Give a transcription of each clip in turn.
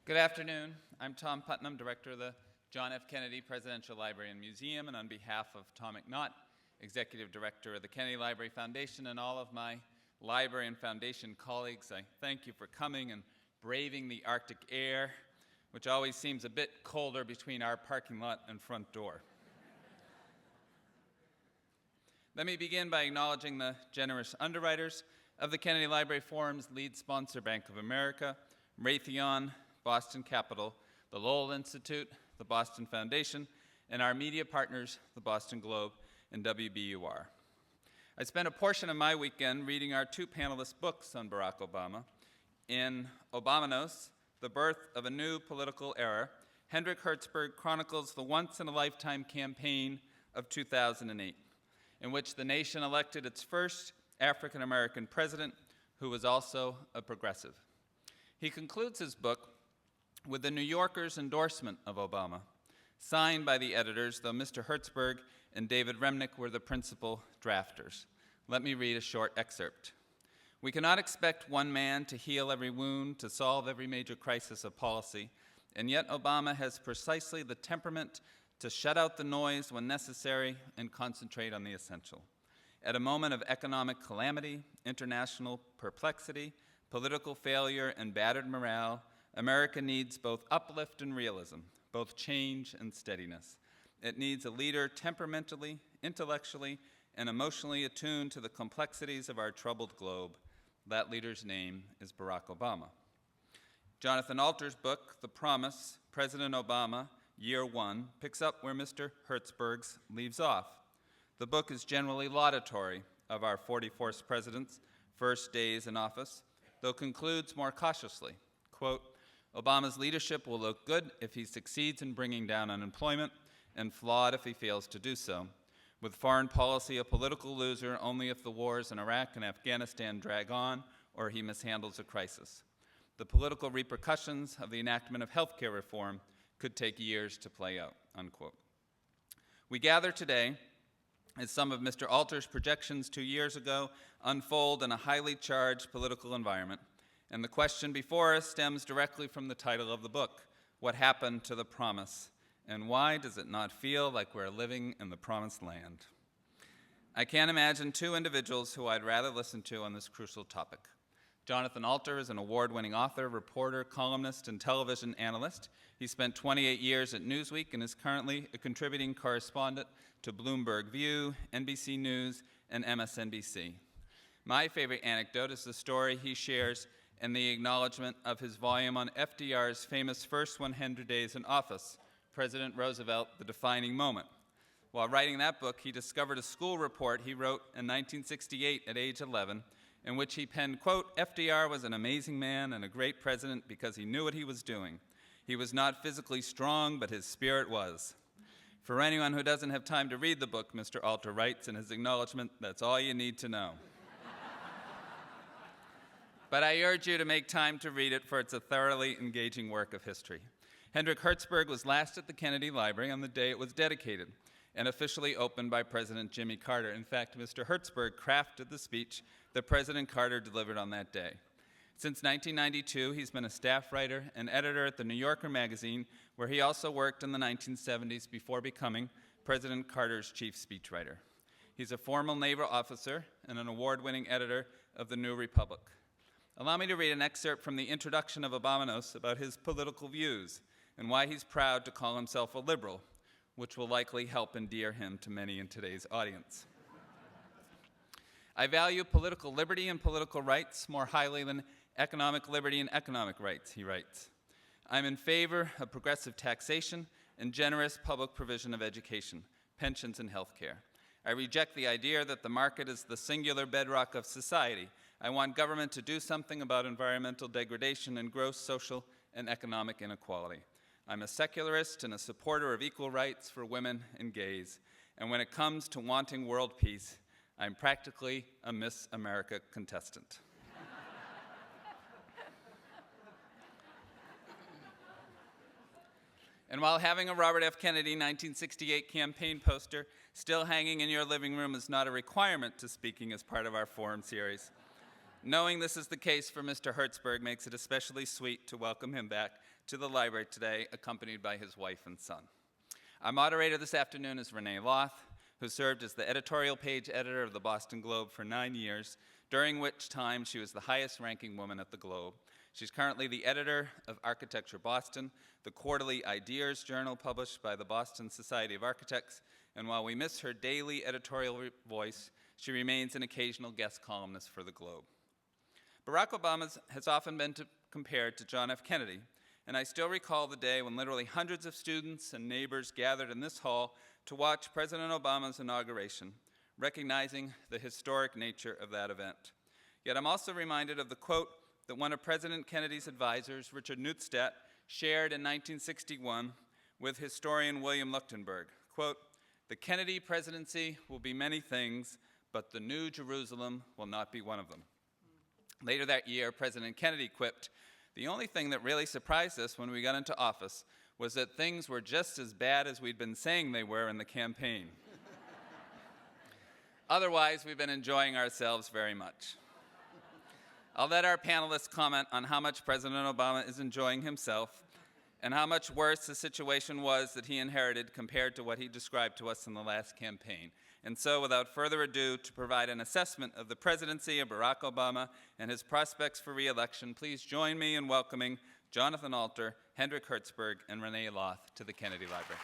Good afternoon. I'm Tom Putnam, Director of the John F. Kennedy Presidential Library and Museum, and on behalf of Tom McNaught, Executive Director of the Kennedy Library Foundation, and all of my library and foundation colleagues, I thank you for coming and braving the Arctic air, which always seems a bit colder between our parking lot and front door. Let me begin by acknowledging the generous underwriters of the Kennedy Library Forum's lead sponsor, Bank of America, Raytheon, Boston Capital, the Lowell Institute, the Boston Foundation, and our media partners, the Boston Globe and WBUR. I spent a portion of my weekend reading our two panelists' books on Barack Obama. In Obamanos, The Birth of a New Political Era, Hendrik Hertzberg chronicles the once-in-a-lifetime campaign of 2008, in which the nation elected its first African-American president, who was also a progressive. He concludes his book with the New Yorker's endorsement of Obama, signed by the editors, though Mr. Hertzberg and David Remnick were the principal drafters. Let me read a short excerpt. "We cannot expect one man to heal every wound, to solve every major crisis of policy, and yet Obama has precisely the temperament to shut out the noise when necessary and concentrate on the essential. At a moment of economic calamity, international perplexity, political failure, and battered morale, America needs both uplift and realism, both change and steadiness. It needs a leader temperamentally, intellectually, and emotionally attuned to the complexities of our troubled globe. That leader's name is Barack Obama." Jonathan Alter's book, The Promise, President Obama, Year One, picks up where Mr. Hertzberg's leaves off. The book is generally laudatory of our 44th president's first days in office, though concludes more cautiously, quote, "Obama's leadership will look good if he succeeds in bringing down unemployment, and flawed if he fails to do so. With foreign policy a political loser only if the wars in Iraq and Afghanistan drag on or he mishandles a crisis. The political repercussions of the enactment of health care reform could take years to play out," unquote. We gather today as some of Mr. Alter's projections 2 years ago unfold in a highly charged political environment. And the question before us stems directly from the title of the book, What Happened to the Promise? And why does it not feel like we're living in the promised land? I can't imagine two individuals who I'd rather listen to on this crucial topic. Jonathan Alter is an award-winning author, reporter, columnist, and television analyst. He spent 28 years at Newsweek and is currently a contributing correspondent to Bloomberg View, NBC News, and MSNBC. My favorite anecdote is the story he shares in the acknowledgement of his volume on FDR's famous first 100 days in office, President Roosevelt, The Defining Moment. While writing that book, he discovered a school report he wrote in 1968 at age 11, in which he penned, quote, "FDR was an amazing man and a great president because he knew what he was doing. He was not physically strong, but his spirit was." For anyone who doesn't have time to read the book, Mr. Alter writes in his acknowledgement, that's all you need to know. But I urge you to make time to read it, for it's a thoroughly engaging work of history. Hendrik Hertzberg was last at the Kennedy Library on the day it was dedicated and officially opened by President Jimmy Carter. In fact, Mr. Hertzberg crafted the speech that President Carter delivered on that day. Since 1992, he's been a staff writer and editor at the New Yorker magazine, where he also worked in the 1970s before becoming President Carter's chief speechwriter. He's a former naval officer and an award-winning editor of the New Republic. Allow me to read an excerpt from the introduction of Obamanos about his political views and why he's proud to call himself a liberal, which will likely help endear him to many in today's audience. "I value political liberty and political rights more highly than economic liberty and economic rights," he writes. "I'm in favor of progressive taxation and generous public provision of education, pensions, and health care. I reject the idea that the market is the singular bedrock of society. I want government to do something about environmental degradation and gross social and economic inequality. I'm a secularist and a supporter of equal rights for women and gays. And when it comes to wanting world peace, I'm practically a Miss America contestant." And while having a Robert F. Kennedy 1968 campaign poster still hanging in your living room is not a requirement to speaking as part of our forum series, knowing this is the case for Mr. Hertzberg makes it especially sweet to welcome him back to the library today, accompanied by his wife and son. Our moderator this afternoon is Renee Loth, who served as the editorial page editor of the Boston Globe for 9 years, during which time she was the highest-ranking woman at the Globe. She's currently the editor of Architecture Boston, the quarterly Ideas journal published by the Boston Society of Architects, and while we miss her daily editorial voice, she remains an occasional guest columnist for the Globe. Barack Obama has often been compared to John F. Kennedy, and I still recall the day when literally hundreds of students and neighbors gathered in this hall to watch President Obama's inauguration, recognizing the historic nature of that event. Yet I'm also reminded of the quote that one of President Kennedy's advisors, Richard Neustadt, shared in 1961 with historian William Leuchtenberg, quote, "The Kennedy presidency will be many things, but the New Jerusalem will not be one of them." Later that year, President Kennedy quipped, "The only thing that really surprised us when we got into office was that things were just as bad as we'd been saying they were in the campaign." Otherwise, we've been enjoying ourselves very much. I'll let our panelists comment on how much President Obama is enjoying himself and how much worse the situation was that he inherited compared to what he described to us in the last campaign. And so, without further ado, to provide an assessment of the presidency of Barack Obama and his prospects for re-election, please join me in welcoming Jonathan Alter, Hendrik Hertzberg, and Renee Loth to the Kennedy Library.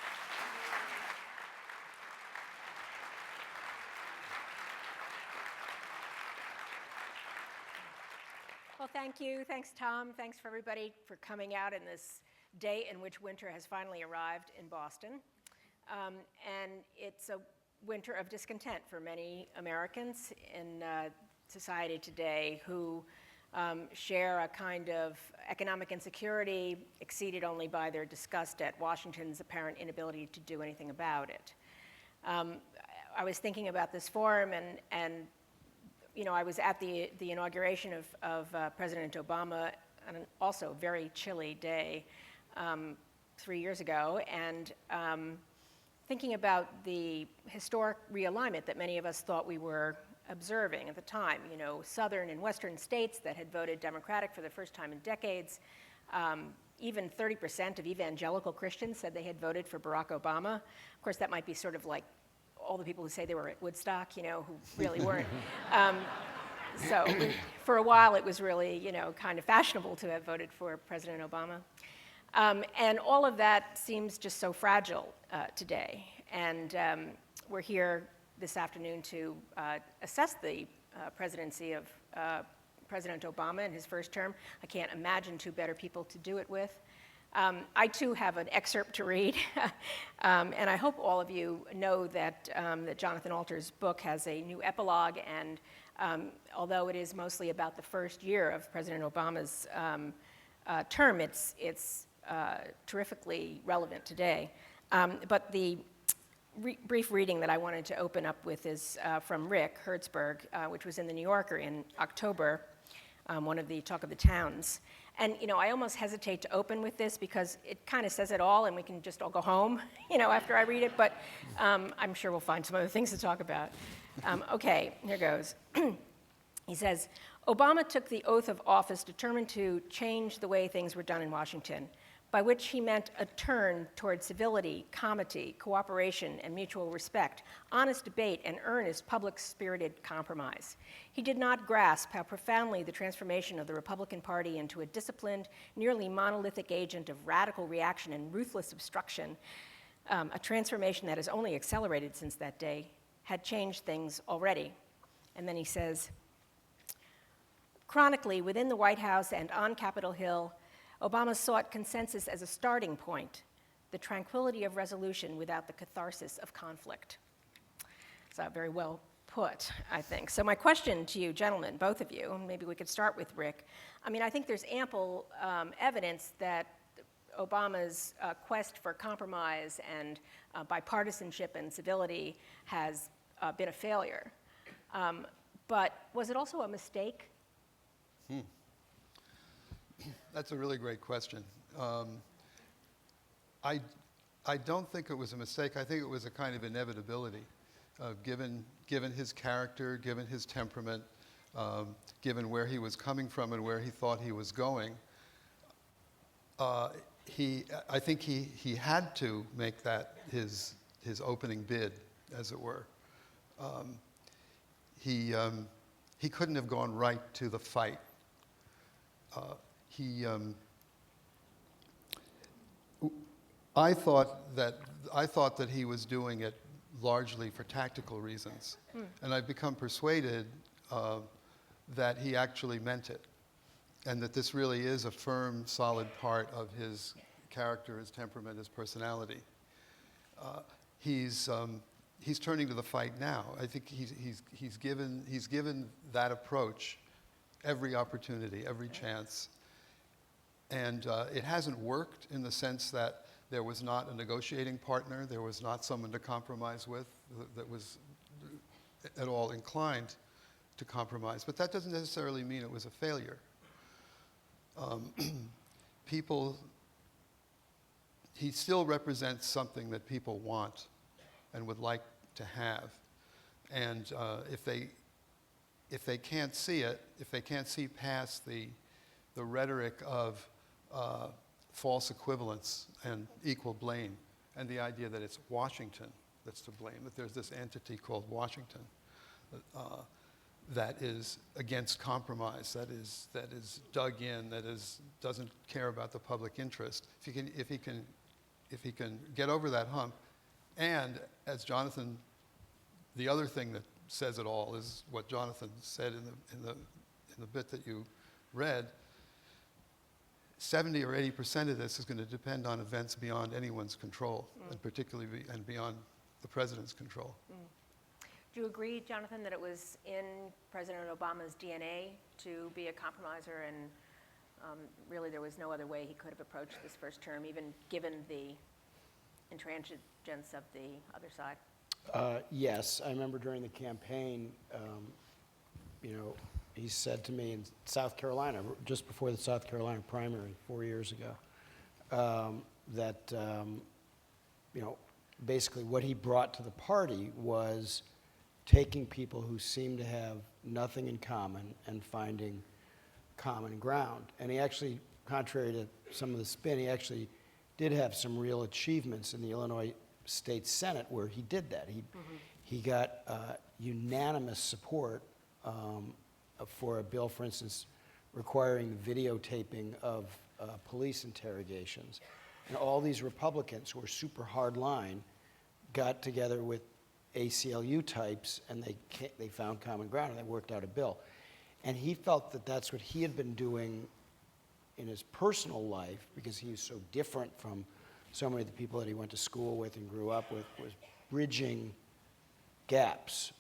Well, thank you. Thanks, Tom. Thanks for everybody for coming out in this day in which winter has finally arrived in Boston. And it's a winter of discontent for many Americans in society today who share a kind of economic insecurity exceeded only by their disgust at Washington's apparent inability to do anything about it. I was thinking about this forum, and you know, I was at the inauguration of President Obama on an also very chilly day 3 years ago, and thinking about the historic realignment that many of us thought we were observing at the time. You know, southern and western states that had voted Democratic for the first time in decades. Even 30% of evangelical Christians said they had voted for Barack Obama. Of course, that might be sort of like all the people who say they were at Woodstock, you know, who really weren't. So for a while, it was really, you know, kind of fashionable to have voted for President Obama. And all of that seems just so fragile today. And we're here this afternoon to assess the presidency of President Obama in his first term. I can't imagine two better people to do it with. I, too, have an excerpt to read, and I hope all of you know that, that Jonathan Alter's book has a new epilogue, and although it is mostly about the first year of President Obama's term, it's terrifically relevant today. But the brief reading that I wanted to open up with is from Rick Hertzberg, which was in the New Yorker in October, one of the Talk of the Towns. And, you know, I almost hesitate to open with this because it kind of says it all and we can just all go home, you know, after I read it, but I'm sure we'll find some other things to talk about. Okay, here goes. He says, Obama took the oath of office determined to change the way things were done in Washington, by which he meant a turn toward civility, comity, cooperation, and mutual respect, honest debate, and earnest, public-spirited compromise. He did not grasp how profoundly the transformation of the Republican Party into a disciplined, nearly monolithic agent of radical reaction and ruthless obstruction, a transformation that has only accelerated since that day, had changed things already. And then he says, chronically, within the White House and on Capitol Hill, Obama sought consensus as a starting point, the tranquility of resolution without the catharsis of conflict. So very well put, I think. So my question to you, gentlemen, both of you, and maybe we could start with Rick. I mean, I think there's ample evidence that Obama's quest for compromise and bipartisanship and civility has been a failure. But was it also a mistake? That's a really great question. I don't think it was a mistake. I think it was a kind of inevitability, given his character, given his temperament, given where he was coming from and where he thought he was going. I think he had to make that his opening bid, as it were. He couldn't have gone right to the fight. I thought that he was doing it largely for tactical reasons, and I've become persuaded that he actually meant it, and that this really is a firm, solid part of his character, his temperament, his personality. He's turning to the fight now. I think he's given that approach every opportunity, every chance, and it hasn't worked in the sense that there was not a negotiating partner, there was not someone to compromise with that was at all inclined to compromise. But that doesn't necessarily mean it was a failure. He still represents something that people want and would like to have. And if they can't see it, if they can't see past the rhetoric of false equivalence and equal blame, and the idea that it's Washington that's to blame, that there's this entity called Washington that is against compromise, that is dug in, doesn't care about the public interest. If he can get over that hump, and as Jonathan, the other thing that says it all is what Jonathan said in the bit that you read. 70 or 80% of this is going to depend on events beyond anyone's control, and particularly and beyond the president's control. Do you agree, Jonathan, that it was in President Obama's DNA to be a compromiser, and really there was no other way he could have approached this first term, even given the intransigence of the other side? Yes, I remember during the campaign, he said to me in South Carolina, just before the South Carolina primary 4 years ago, that basically what he brought to the party was taking people who seemed to have nothing in common and finding common ground. And he actually, contrary to some of the spin, he actually did have some real achievements in the Illinois State Senate where he did that. He got unanimous support for a bill, for instance, requiring videotaping of police interrogations. And all these Republicans who were super hard line got together with ACLU types, and they found common ground, and they worked out a bill. And he felt that that's what he had been doing in his personal life, because he was so different from so many of the people that he went to school with and grew up with, was bridging gaps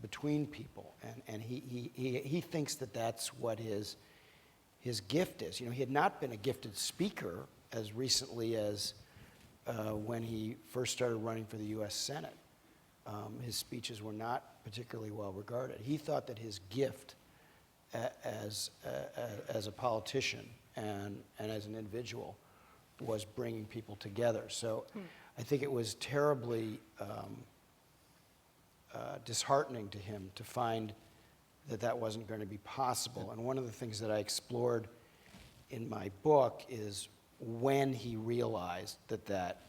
between people. And he thinks that that's what his gift is. He had not been a gifted speaker as recently as when he first started running for the U.S. Senate. His speeches were not particularly well regarded. He thought that his gift as a politician and as an individual was bringing people together. So I think it was terribly disheartening to him to find that that wasn't going to be possible. And one of the things that I explored in my book is when he realized that that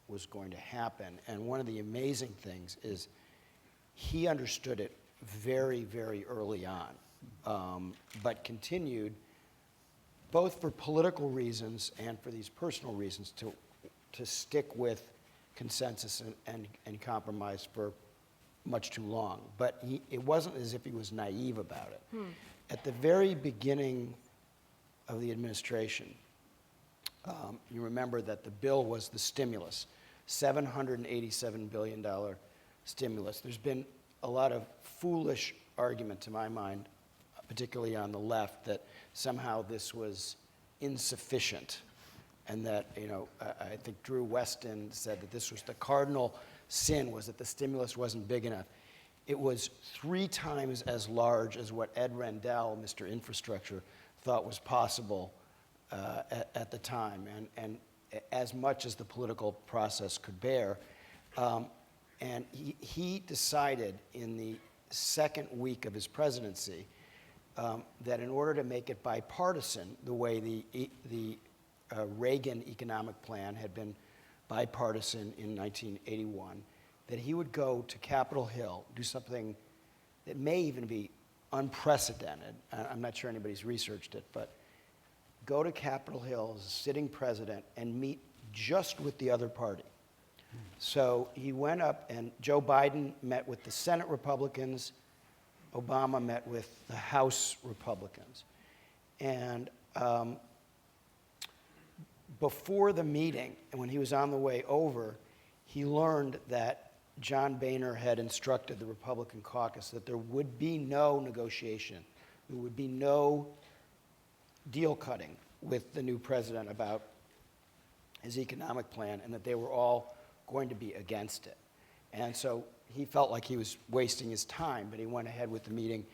was going to happen. And one of the amazing things is he understood it very, very early on, but continued, both for political reasons and for these personal reasons, to stick with consensus and compromise for much too long. But it wasn't as if he was naive about it. At the very beginning of the administration, you remember that the bill was the stimulus, $787 billion stimulus. There's been a lot of foolish argument, to my mind, particularly on the left, that somehow this was insufficient, and that, I think Drew Weston said that this was the cardinal sin, was that the stimulus wasn't big enough. It was 3 times as large as what Ed Rendell, Mr. Infrastructure, thought was possible at the time, and as much as the political process could bear. And he decided in the second week of his presidency that in order to make it bipartisan, the way the Reagan economic plan had been bipartisan in 1981, that he would go to Capitol Hill, do something that may even be unprecedented. I'm not sure anybody's researched it, but go to Capitol Hill as a sitting president and meet just with the other party. So he went up, and Joe Biden met with the Senate Republicans. Obama met with the House Republicans. And before the meeting, and when he was on the way over, he learned that John Boehner had instructed the Republican caucus that there would be no negotiation, there would be no deal cutting with the new president about his economic plan, and that they were all going to be against it. And so he felt like he was wasting his time, but he went ahead with the meeting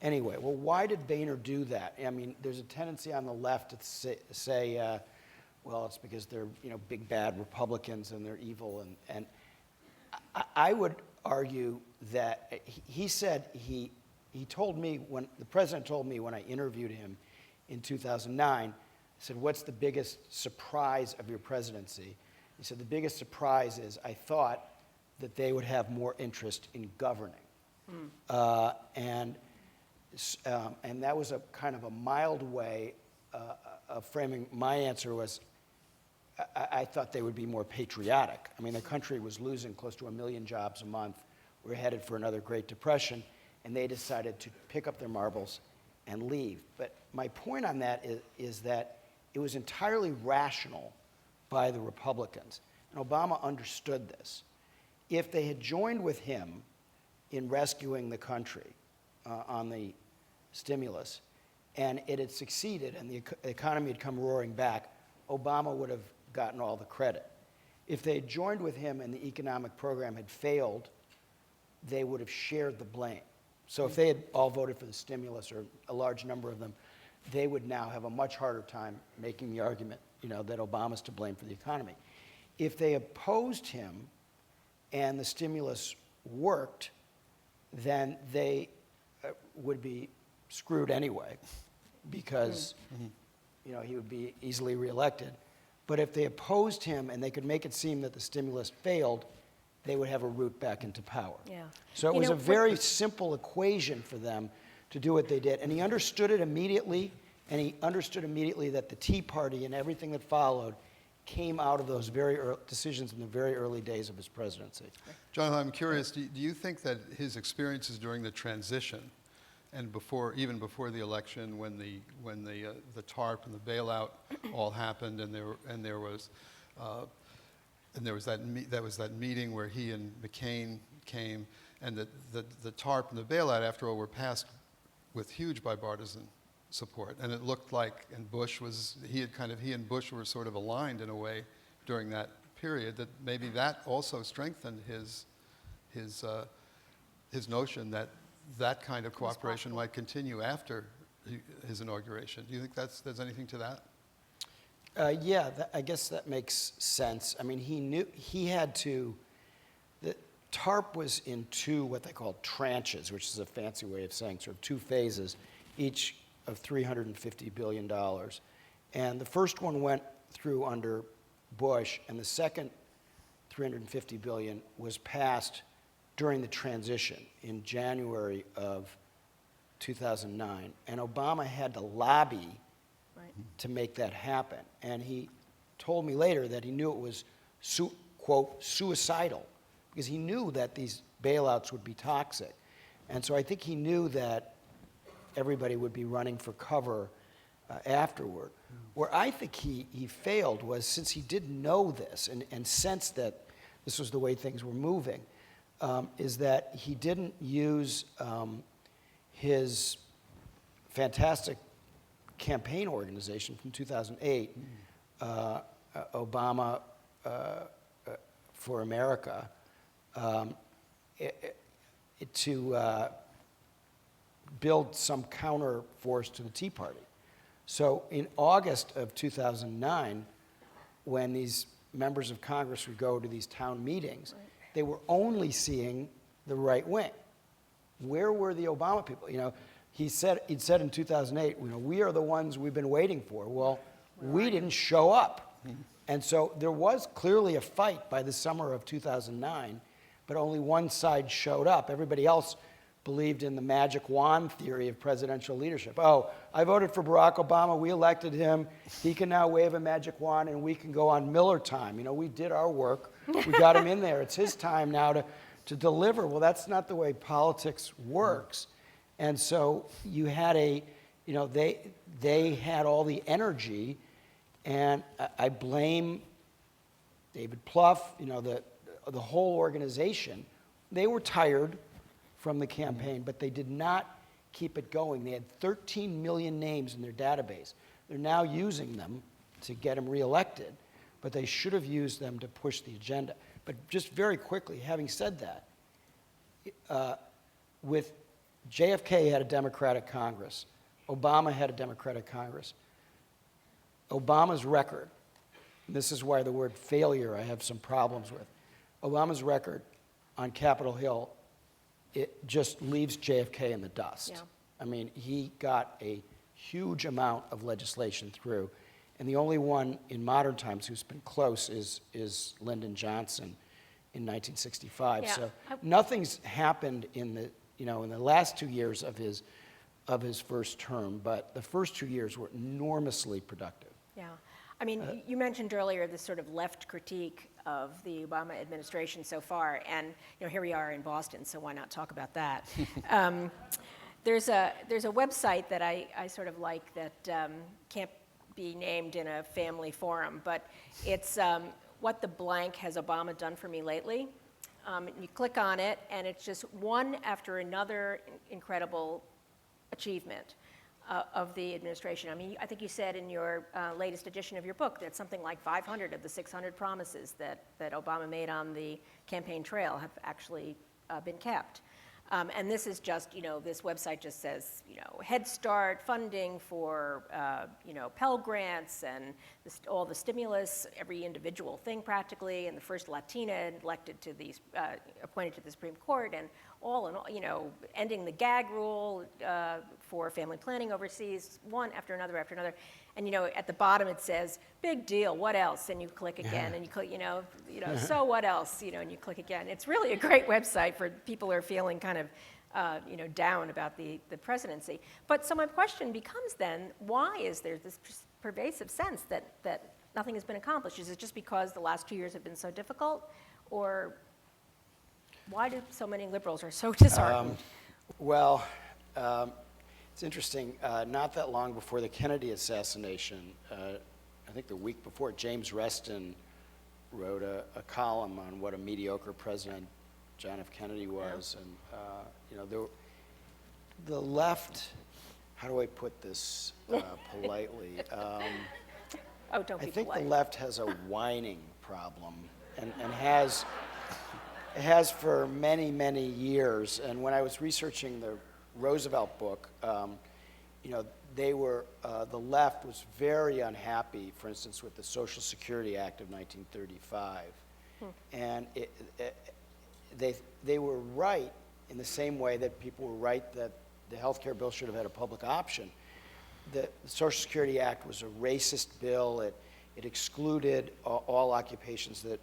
anyway. Well, why did Boehner do that? I mean, there's a tendency on the left to say well, it's because they're big bad Republicans and they're evil. And I would argue that he said he told me when the president told me when I interviewed him in 2009. I said, "What's the biggest surprise of your presidency?" He said, "The biggest surprise is I thought that they would have more interest in governing." And that was a kind of a mild way of framing. My answer was, I thought they would be more patriotic. I mean, the country was losing close to 1 million jobs a month. We're headed for another Great Depression, and they decided to pick up their marbles and leave. But my point on that is that it was entirely rational by the Republicans, and Obama understood this. If they had joined with him in rescuing the country on the stimulus, and it had succeeded and the economy had come roaring back, Obama would have gotten all the credit. If they had joined with him and the economic program had failed, they would have shared the blame. So if they had all voted for the stimulus, or a large number of them, they would now have a much harder time making the argument, that Obama's to blame for the economy. If they opposed him and the stimulus worked, then they would be screwed anyway, because he would be easily reelected. But if they opposed him and they could make it seem that the stimulus failed, they would have a route back into power. Yeah. So it was a very simple equation for them to do what they did. And he understood it immediately, and he understood immediately that the Tea Party and everything that followed came out of those very decisions in the very early days of his presidency. Jonathan, I'm curious, do you think that his experiences during the transition, and even before the election, when the TARP and the bailout all happened, and there was that meeting where he and McCain came, and the TARP and the bailout, after all, were passed with huge bipartisan support, and it looked like, and he and Bush were sort of aligned in a way during that period, that maybe that also strengthened his notion that kind of cooperation might continue after his inauguration. Do you think there's anything to that? I guess that makes sense. I mean, he had to. The TARP was in two what they call tranches, which is a fancy way of saying sort of two phases, each of $350 billion. And the first one went through under Bush, and the second $350 billion was passed during the transition in January of 2009. And Obama had to lobby to make that happen. And he told me later that he knew it was, quote, suicidal, because he knew that these bailouts would be toxic. And so I think he knew that everybody would be running for cover afterward. Where I think he failed was, since he didn't know this and sensed that this was the way things were moving, is that he didn't use his fantastic campaign organization from 2008, Obama for America, to build some counter force to the Tea Party. So in August of 2009, when these members of Congress would go to these town meetings, they were only seeing the right wing. Where were the Obama people? He'd said in 2008, we are the ones we've been waiting for. Well, We didn't show up. And so there was clearly a fight by the summer of 2009, but only one side showed up. Everybody else believed in the magic wand theory of presidential leadership. Oh, I voted for Barack Obama, we elected him, he can now wave a magic wand and we can go on Miller time. You know, we did our work, we got him in there, it's his time now to deliver. Well, that's not the way politics works. And so you had they had all the energy, and I blame David Plouffe, you know, the whole organization. They were tired from the campaign, but they did not keep it going. They had 13 million names in their database. They're now using them to get him reelected, but they should have used them to push the agenda. But just very quickly, having said that, with JFK had a Democratic Congress, Obama had a Democratic Congress. Obama's record, and this is why the word failure I have some problems with, Obama's record on Capitol Hill, it just leaves JFK in the dust. Yeah. I mean, he got a huge amount of legislation through, and the only one in modern times who's been close is Lyndon Johnson in 1965. Yeah. So nothing's happened in the last 2 years of his first term, but the first 2 years were enormously productive. Yeah. I mean, you mentioned earlier this sort of left critique of the Obama administration so far, and you know, here we are in Boston, so why not talk about that? There's a website that I sort of like that can't be named in a family forum, but it's What the Blank Has Obama Done For Me Lately? You click on it, and it's just one after another incredible achievement of the administration. I mean, I think you said in your latest edition of your book that something like 500 of the 600 promises that Obama made on the campaign trail have actually been kept. And this is just, you know, this website just says, you know, Head Start funding for, you know, Pell Grants and all the stimulus, every individual thing practically, and the first Latina elected to these, appointed to the Supreme Court, and all in all, you know, ending the gag rule for family planning overseas, one after another after another. And, you know, at the bottom it says, big deal, what else? And you click again, and you click, you know, so what else? You know, and you click again. It's really a great website for people who are feeling kind of, you know, down about the presidency. But so my question becomes then, why is there this pervasive sense that nothing has been accomplished? Is it just because the last 2 years have been so difficult? Or why do so many liberals are so disheartened? Well, it's interesting. Not that long before the Kennedy assassination, I think the week before, James Reston wrote a column on what a mediocre president John F. Kennedy was. And, you know, the left, how do I put this politely? Oh, don't be I think polite. the left has a whining problem and has for many, many years. And when I was researching the Roosevelt book, you know, the left was very unhappy, for instance, with the Social Security Act of 1935. And they were right in the same way that people were right that the health care bill should have had a public option. The Social Security Act was a racist bill. It excluded all occupations that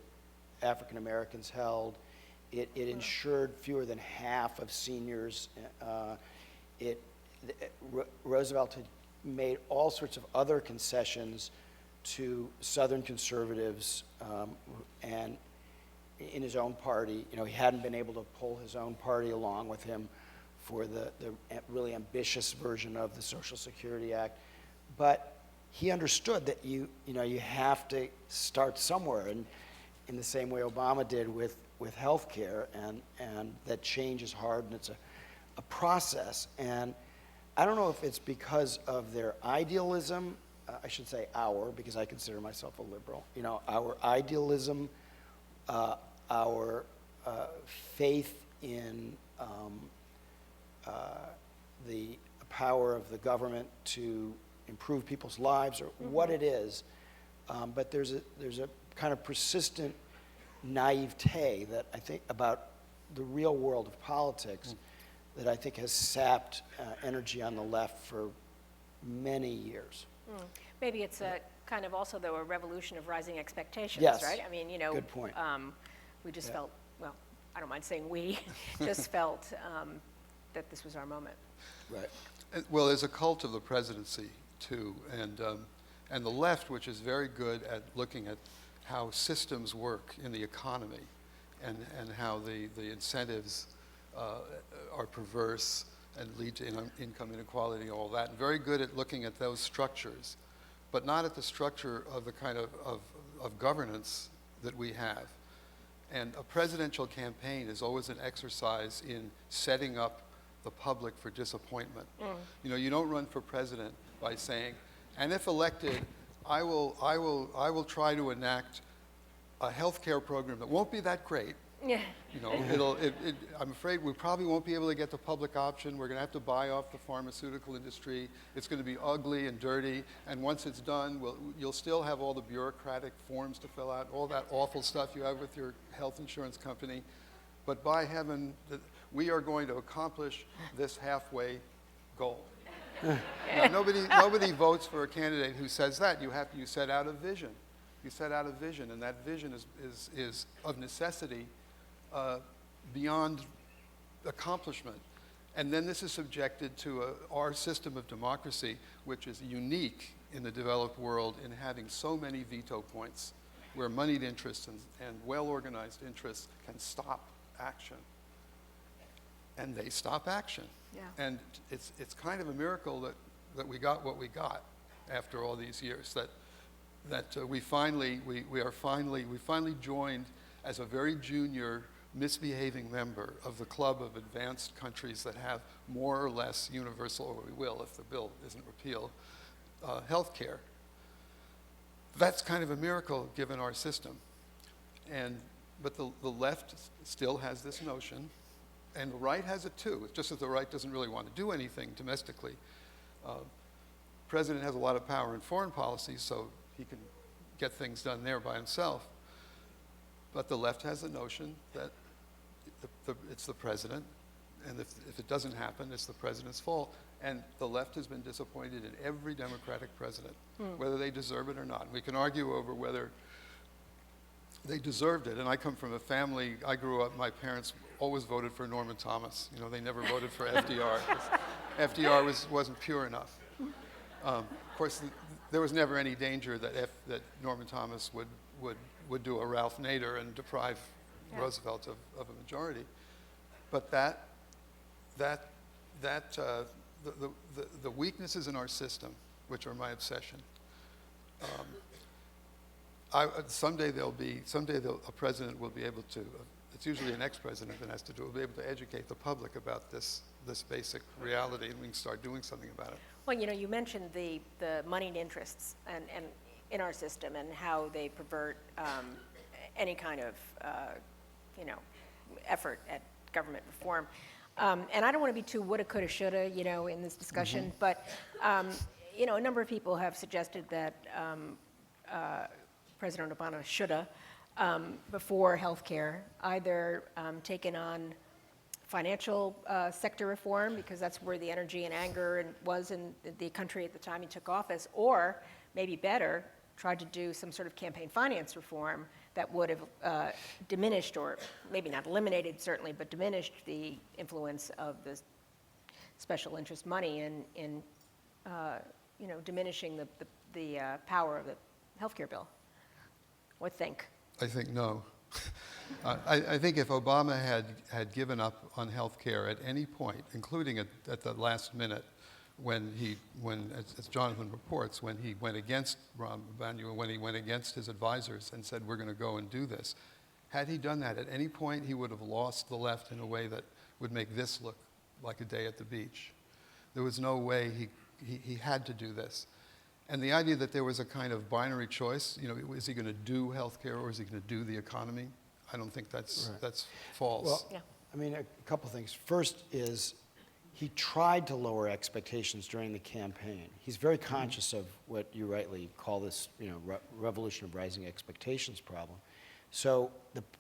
African Americans held. It insured fewer than half of seniors. Roosevelt had made all sorts of other concessions to Southern conservatives, and in his own party. You know, he hadn't been able to pull his own party along with him for the really ambitious version of the Social Security Act. But he understood that you have to start somewhere, and in the same way Obama did with health care, and that change is hard, and it's a process. And I don't know if it's because of their idealism, I should say because I consider myself a liberal, you know, our idealism, our faith in the power of the government to improve people's lives, or what it is, but there's a kind of persistent naivete that I think about the real world of politics that I think has sapped energy on the left for many years. Maybe it's a kind of also, though, a revolution of rising expectations, Yes. right? I mean, you know, Good point. We just Yeah. felt, well, I don't mind saying we, just felt that this was our moment. Right. Well, there's a cult of the presidency, too, and the left, which is very good at looking at how systems work in the economy and how the incentives are perverse and lead to income inequality and all that, and very good at looking at those structures, but not at the structure of the kind of governance that we have. And a presidential campaign is always an exercise in setting up the public for disappointment. You know, you don't run for president by saying, and if elected, I will try to enact a health care program that won't be that great. Yeah. You know, I'm afraid we probably won't be able to get the public option. We're going to have to buy off the pharmaceutical industry. It's going to be ugly and dirty. And once it's done, you'll still have all the bureaucratic forms to fill out, all that awful stuff you have with your health insurance company. But by heaven, we are going to accomplish this halfway goal. Now, nobody votes for a candidate who says that. You set out a vision. You set out a vision, and that vision is of necessity beyond accomplishment. And then this is subjected to our system of democracy, which is unique in the developed world in having so many veto points where moneyed interests and well-organized interests can stop action. And they stop action. Yeah. And it's kind of a miracle that we got what we got after all these years, that we finally joined as a very junior misbehaving member of the club of advanced countries that have more or less universal, or we will if the bill isn't repealed, health care. That's kind of a miracle given our system. But the left still has this notion, and the right has it too. It's just that the right doesn't really want to do anything domestically. The president has a lot of power in foreign policy, so he can get things done there by himself. But the left has the notion that it's the president, and if it doesn't happen, it's the president's fault. And the left has been disappointed in every Democratic president, whether they deserve it or not. We can argue over whether they deserved it. And I come from a family, I grew up, my parents always voted for Norman Thomas. You know, they never voted for FDR. FDR wasn't pure enough. Of course, there was never any danger that Norman Thomas would do a Ralph Nader and deprive Roosevelt of a majority. But the weaknesses in our system, which are my obsession, someday a president will be able to, it's usually an ex-president that has to do it, will be able to educate the public about this basic reality, and we can start doing something about it. Well, you know, you mentioned the moneyed interests and in our system and how they pervert any kind of, effort at government reform. And I don't want to be too woulda, coulda, shoulda, in this discussion, but, a number of people have suggested that President Obama shoulda, before health care, either taken on financial sector reform, because that's where the energy and anger was in the country at the time he took office, or maybe better, tried to do some sort of campaign finance reform that would have diminished, or maybe not eliminated certainly, but diminished the influence of the special interest money in diminishing the power of the healthcare bill. What think? I think no. I think if Obama had given up on health care at any point, including at the last minute, when as Jonathan reports, when he went against Rahm Emanuel, when he went against his advisors and said, we're going to go and do this, had he done that at any point, he would have lost the left in a way that would make this look like a day at the beach. There was no way he had to do this. And the idea that there was a kind of binary choice, is he going to do health care or is he going to do the economy? I don't think that's false. Well, Yeah. I mean, a couple things. First is he tried to lower expectations during the campaign. He's very conscious of what you rightly call this, revolution of rising expectations problem. So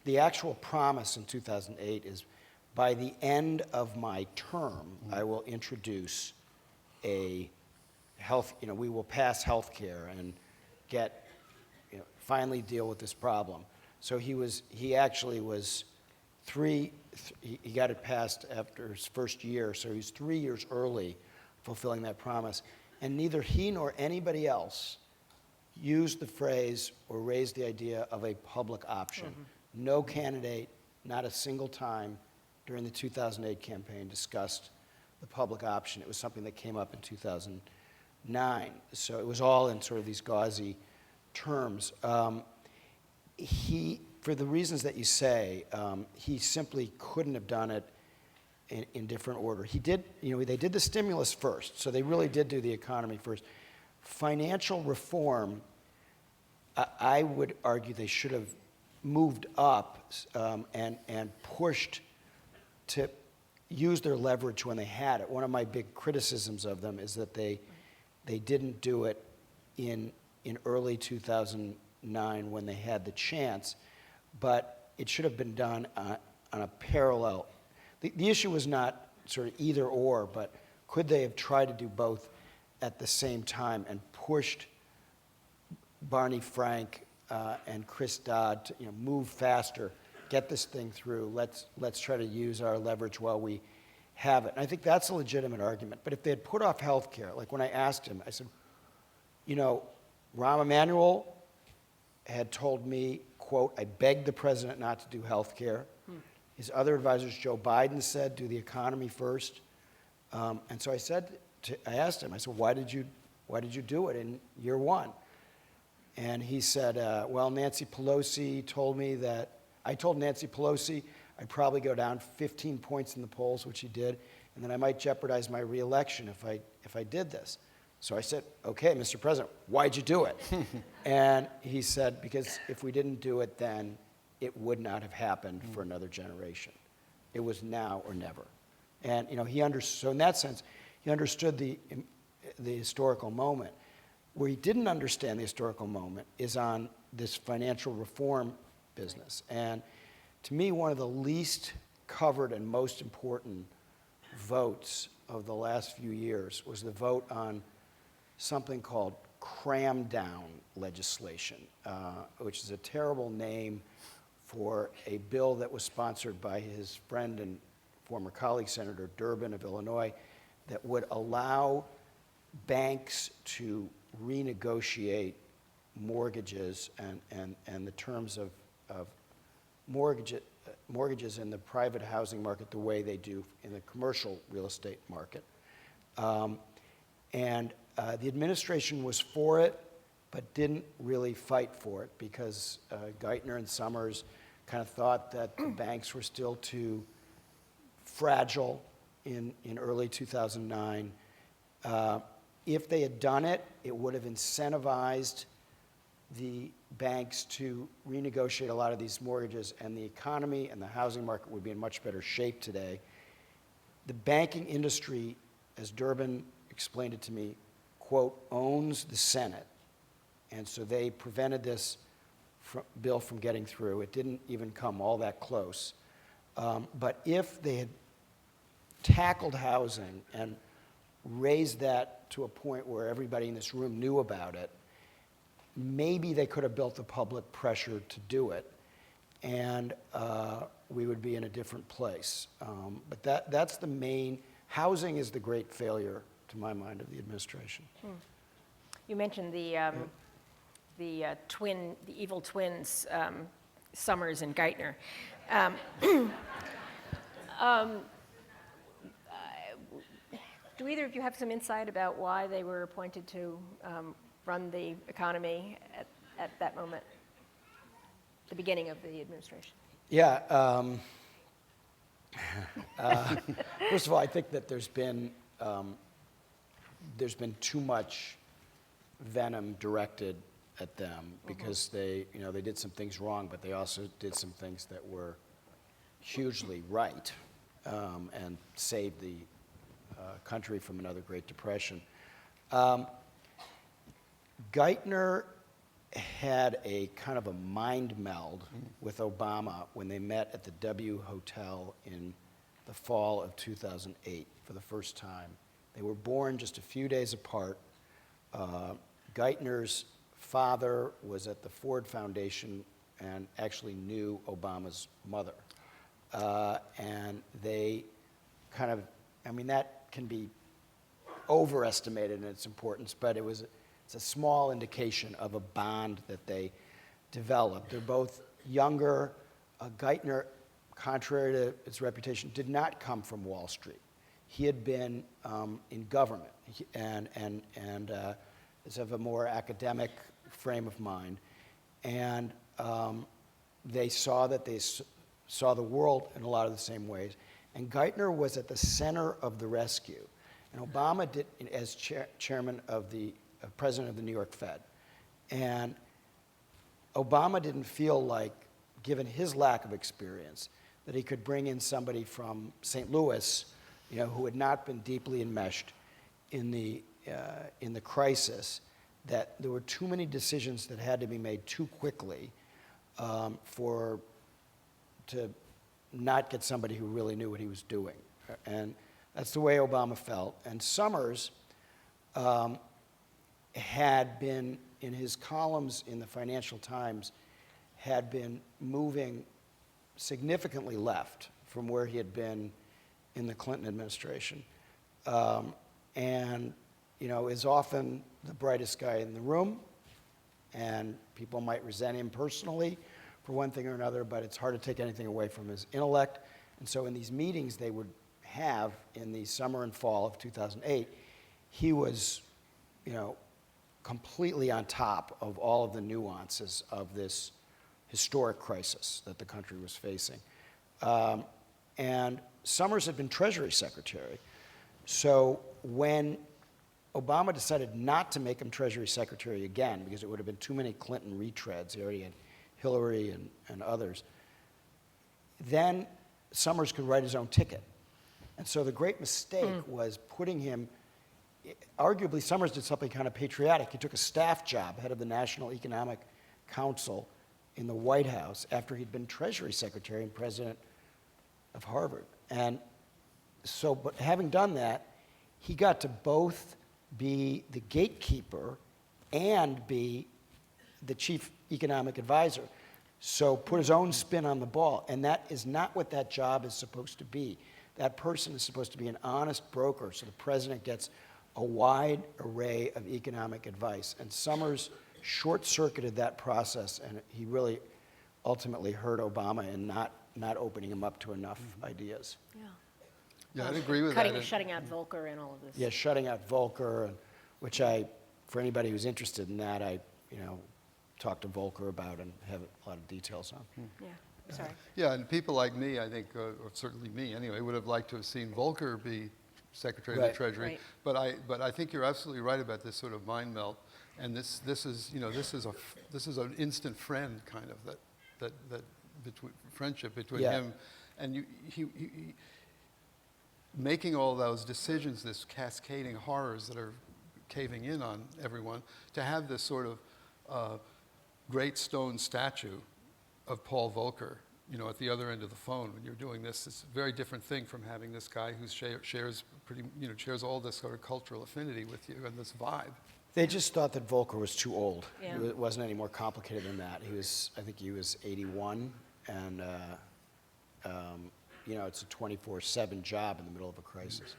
the actual promise in 2008 is, by the end of my term, I will introduce a health, we will pass health care and finally deal with this problem. So he actually was he got it passed after his first year, so he's 3 years early fulfilling that promise. And neither he nor anybody else used the phrase or raised the idea of a public option. Mm-hmm. No candidate, not a single time during the 2008 campaign discussed the public option. It was something that came up in 2009. So it was all in sort of these gauzy terms. For the reasons that you say, he simply couldn't have done it in different order. He did, they did the stimulus first, so they really did do the economy first. Financial reform, I would argue they should have moved up and pushed to use their leverage when they had it. One of my big criticisms of them is that they didn't do it in early 2009 when they had the chance, but it should have been done on a parallel. The issue was not sort of either or, but could they have tried to do both at the same time and pushed Barney Frank and Chris Dodd to move faster, get this thing through, let's try to use our leverage while we have it. And I think that's a legitimate argument. But if they had put off health care, like when I asked him, I said, Rahm Emanuel had told me, quote, I begged the president not to do health care. His other advisors, Joe Biden, said, do the economy first. And so I asked him, I said, why did you do it in year one? And he said, well, Nancy Pelosi told me that, I told Nancy Pelosi I'd probably go down 15 points in the polls, which he did, and then I might jeopardize my reelection if I did this. So I said, okay, Mr. President, why'd you do it? And he said, because if we didn't do it then, it would not have happened for another generation. It was now or never. And so in that sense, he understood the historical moment. Where he didn't understand the historical moment is on this financial reform business. And to me, one of the least covered and most important votes of the last few years was the vote on something called cram down legislation, which is a terrible name for a bill that was sponsored by his friend and former colleague, Senator Durbin of Illinois, that would allow banks to renegotiate mortgages and the terms of mortgages in the private housing market the way they do in the commercial real estate market. The administration was for it, but didn't really fight for it because Geithner and Summers kind of thought that the banks were still too fragile in early 2009. If they had done it, it would have incentivized the banks to renegotiate a lot of these mortgages, and the economy and the housing market would be in much better shape today. The banking industry, as Durbin explained it to me, quote, owns the Senate. And so they prevented this bill from getting through. It didn't even come all that close. But if they had tackled housing and raised that to a point where everybody in this room knew about it, maybe they could have built the public pressure to do it, and we would be in a different place. But that's the main, housing is the great failure, to my mind, of the administration. You mentioned the evil twins, Summers and Geithner. Do either of you have some insight about why they were appointed to run the economy at that moment, the beginning of the administration? Yeah. First of all, I think that there's been too much venom directed at them because they did some things wrong, but they also did some things that were hugely right and saved the country from another Great Depression. Geithner had a kind of a mind meld with Obama when they met at the W Hotel in the fall of 2008 for the first time. They were born just a few days apart. Geithner's father was at the Ford Foundation and actually knew Obama's mother. And they kind of, I mean, that can be overestimated in its importance, but it's a small indication of a bond that they developed. They're both younger. Geithner, contrary to its reputation, did not come from Wall Street. He had been in government and is of a more academic frame of mind. And they saw the world in a lot of the same ways. And Geithner was at the center of the rescue. And Obama did, as chairman of the president of the New York Fed. And Obama didn't feel like, given his lack of experience, that he could bring in somebody from St. Louis, who had not been deeply enmeshed in the crisis, that there were too many decisions that had to be made too quickly to not get somebody who really knew what he was doing. And that's the way Obama felt. And Summers had been, in his columns in the Financial Times, had been moving significantly left from where he had been in the Clinton administration. And, is often the brightest guy in the room, and people might resent him personally for one thing or another, but it's hard to take anything away from his intellect. And so in these meetings they would have in the summer and fall of 2008, he was, completely on top of all of the nuances of this historic crisis that the country was facing. And Summers had been Treasury Secretary. So when Obama decided not to make him Treasury Secretary again, because it would have been too many Clinton retreads, he already had Hillary and others, then Summers could write his own ticket. And so the great mistake was putting him, arguably Summers did something kind of patriotic. He took a staff job, head of the National Economic Council in the White House, after he'd been Treasury Secretary and president of Harvard. And so, but having done that, he got to both be the gatekeeper and be the chief economic advisor. So put his own spin on the ball. And that is not what that job is supposed to be. That person is supposed to be an honest broker, so the president gets a wide array of economic advice. And Summers short-circuited that process, and he really ultimately hurt Obama in not opening him up to enough ideas. Yeah, I'd agree with that. Shutting out Volcker and all of this. Yeah, shutting out Volcker, and, which for anybody who's interested in that, I talked to Volcker about and have a lot of details on. Yeah, sorry. Yeah, and people like me, I think, or certainly me anyway, would have liked to have seen Volcker be Secretary of the Treasury. Right. But I think you're absolutely right about this sort of mind melt, and this is an instant friend kind of that friendship between him and he making all those decisions, this cascading horrors that are caving in on everyone, to have this sort of great stone statue of Paul Volcker, at the other end of the phone when you're doing this. It's a very different thing from having this guy who shares all this sort of cultural affinity with you and this vibe. They just thought that Volcker was too old. Yeah. It wasn't any more complicated than that. I think he was 81, and it's a 24/7 job in the middle of a crisis.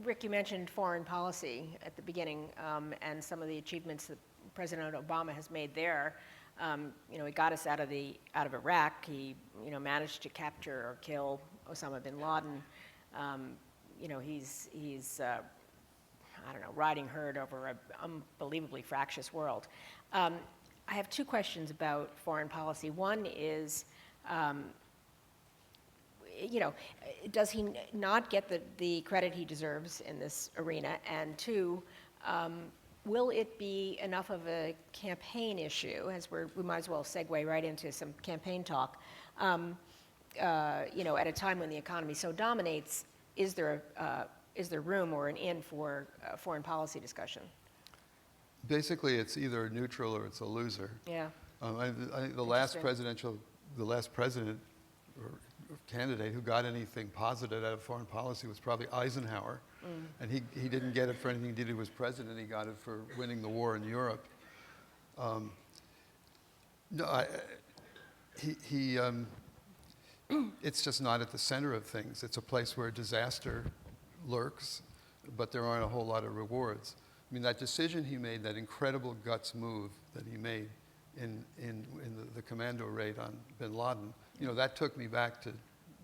Rick, you mentioned foreign policy at the beginning, and some of the achievements that President Obama has made there. He got us out of Iraq. He, managed to capture or kill Osama bin Laden. He's riding herd over an unbelievably fractious world. I have two questions about foreign policy. One is, does he not get the credit he deserves in this arena? And two, will it be enough of a campaign issue, as we might as well segue right into some campaign talk, at a time when the economy so dominates, is there room or an in for foreign policy discussion? Basically, it's either neutral or it's a loser. Yeah. I think the last president or candidate who got anything positive out of foreign policy was probably Eisenhower. And he didn't get it for anything he did. He was president. He got it for winning the war in Europe. No, it's just not at the center of things. It's a place where disaster lurks, but there aren't a whole lot of rewards. I mean, that decision he made, that incredible guts move that he made in the commando raid on bin Laden, you know, that took me back to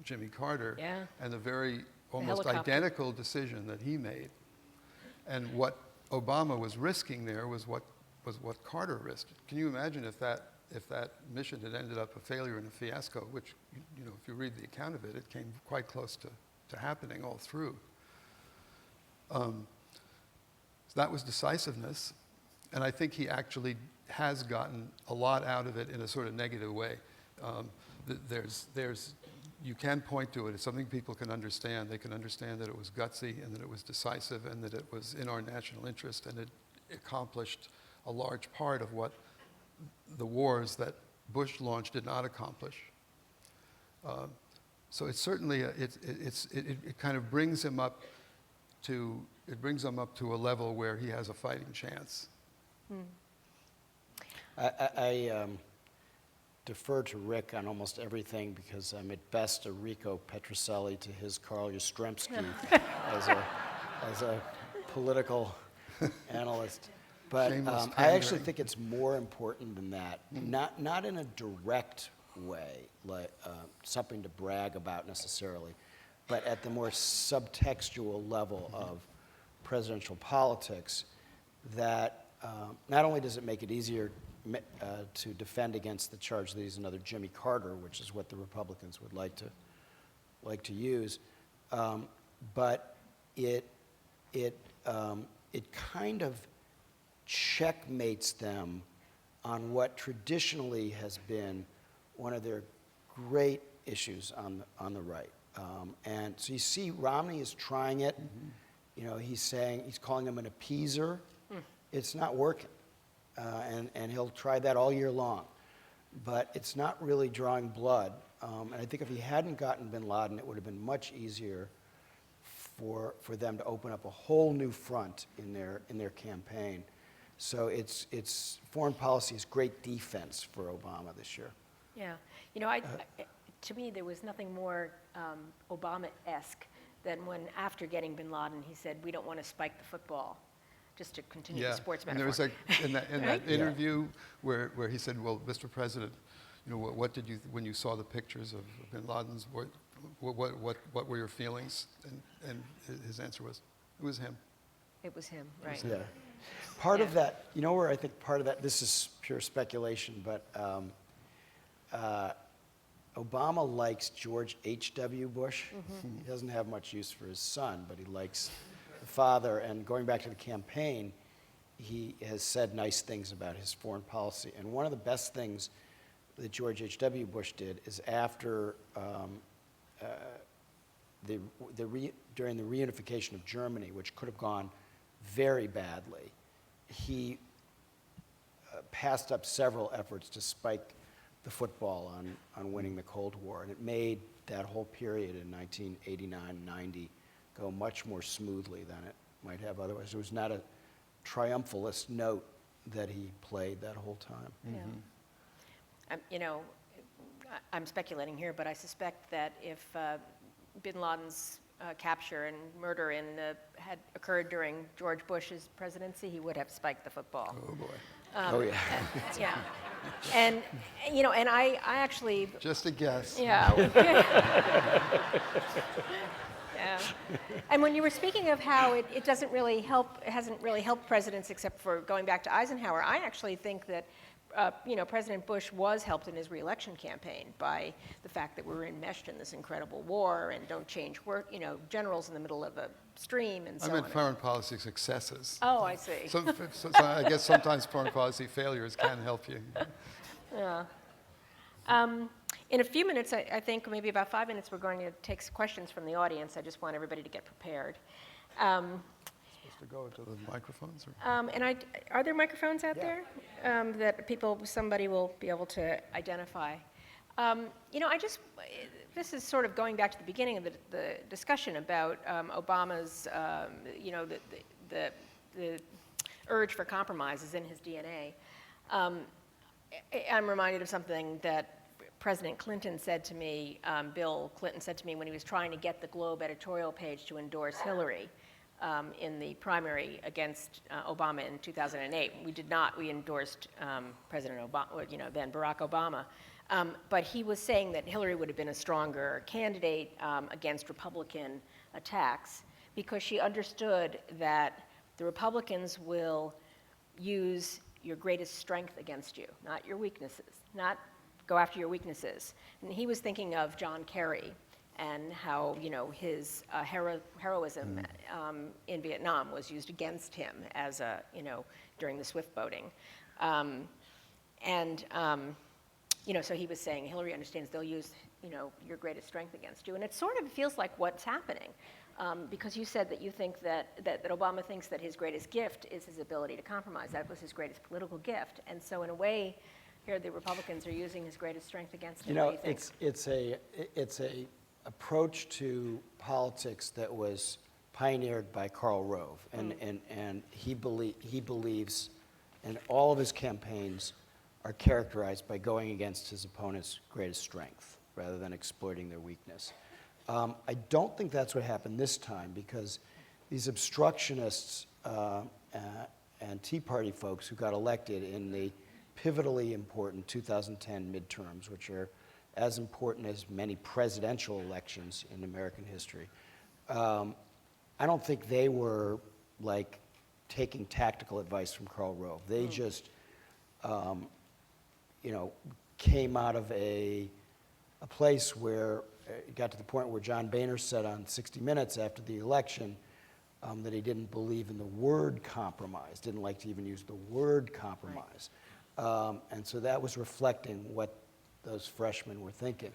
Jimmy Carter and the very almost identical decision that he made. And what Obama was risking there was what Carter risked. Can you imagine if that mission had ended up a failure and a fiasco, which, you know, if you read the account of it, it came quite close to happening all through. So that was decisiveness, and I think he actually has gotten a lot out of it in a sort of negative way. You can point to it. It's something people can understand. They can understand that it was gutsy and that it was decisive and that it was in our national interest, and it accomplished a large part of what the wars that Bush launched did not accomplish. So it's certainly it kind of brings him up to a level where he has a fighting chance. I defer to Rick on almost everything because I'm at best a Rico Petrocelli to his Carl Yastrzemski as a political analyst. But I actually think it's more important than that. Not in a direct way, like something to brag about necessarily, but at the more subtextual level of presidential politics, that not only does it make it easier to defend against the charge that he's another Jimmy Carter, which is what the Republicans would like to use, but it kind of checkmates them on what traditionally has been one of their great issues on the right. And so you see Romney is trying it. You know, he's calling him an appeaser. It's not working. And he'll try that all year long. But it's not really drawing blood. And I think if he hadn't gotten bin Laden, it would have been much easier for them to open up a whole new front in their campaign. So it's foreign policy is great defense for Obama this year. Yeah. You know, to me, there was nothing more Obama-esque than when, after getting bin Laden, he said, "We don't want to spike the football," just to continue the sports metaphor. And there was in that interview where he said, "Well, Mr. President, you know, what did you, when you saw the pictures of bin Laden's, what were your feelings?" And his answer was, "It was him." It was him, right? Yeah. Part of that, you know where I think part of that, this is pure speculation, but Obama likes George H.W. Bush. He doesn't have much use for his son, but he likes the father. And going back to the campaign, he has said nice things about his foreign policy. And one of the best things that George H.W. Bush did is after during the reunification of Germany, which could have gone very badly, he passed up several efforts to spike the football on winning the Cold War, and it made that whole period in 1989-90 go much more smoothly than it might have otherwise. There was not a triumphalist note that he played that whole time. Yeah. You know, I'm speculating here, but I suspect that if bin Laden's capture and murder had occurred during George Bush's presidency, he would have spiked the football. Oh boy. Oh yeah. Yeah. And, you know, and I actually... Just a guess. Yeah. Yeah. And when you were speaking of how it doesn't really help, it hasn't really helped presidents except for going back to Eisenhower, I actually think that, you know, President Bush was helped in his reelection campaign by the fact that we were enmeshed in this incredible war and don't change work, you know, generals in the middle of a stream and so on. I meant foreign policy successes. Oh, I see. So I guess sometimes foreign policy failures can help you. Yeah. In a few minutes, I think maybe about 5 minutes, we're going to take some questions from the audience. I just want everybody to get prepared. Supposed to go into the microphones? Or? And are there microphones out there that somebody will be able to identify? This is sort of going back to the beginning of the discussion about Obama's, the urge for compromise is in his DNA. I'm reminded of something that President Clinton said to me, Bill Clinton said to me when he was trying to get the Globe editorial page to endorse Hillary in the primary against Obama in 2008. We did not. We endorsed President Obama, then Barack Obama. But he was saying that Hillary would have been a stronger candidate against Republican attacks because she understood that the Republicans will use your greatest strength against you, not your weaknesses, not go after your weaknesses. And he was thinking of John Kerry and how, his heroism in Vietnam was used against him as during the Swift boating. So he was saying Hillary understands they'll use, your greatest strength against you. And it sort of feels like what's happening. Because you said that you think that Obama thinks that his greatest gift is his ability to compromise. That was his greatest political gift. And so in a way, here the Republicans are using his greatest strength against him. It's a approach to politics that was pioneered by Karl Rove. And he believes, and all of his campaigns are characterized by going against his opponent's greatest strength rather than exploiting their weakness. I don't think that's what happened this time because these obstructionists and Tea Party folks who got elected in the pivotally important 2010 midterms, which are as important as many presidential elections in American history, I don't think they were like taking tactical advice from Karl Rove. They just, came out of a place where it got to the point where John Boehner said on 60 Minutes after the election that he didn't believe in the word compromise, didn't like to even use the word compromise. Right. And so that was reflecting what those freshmen were thinking.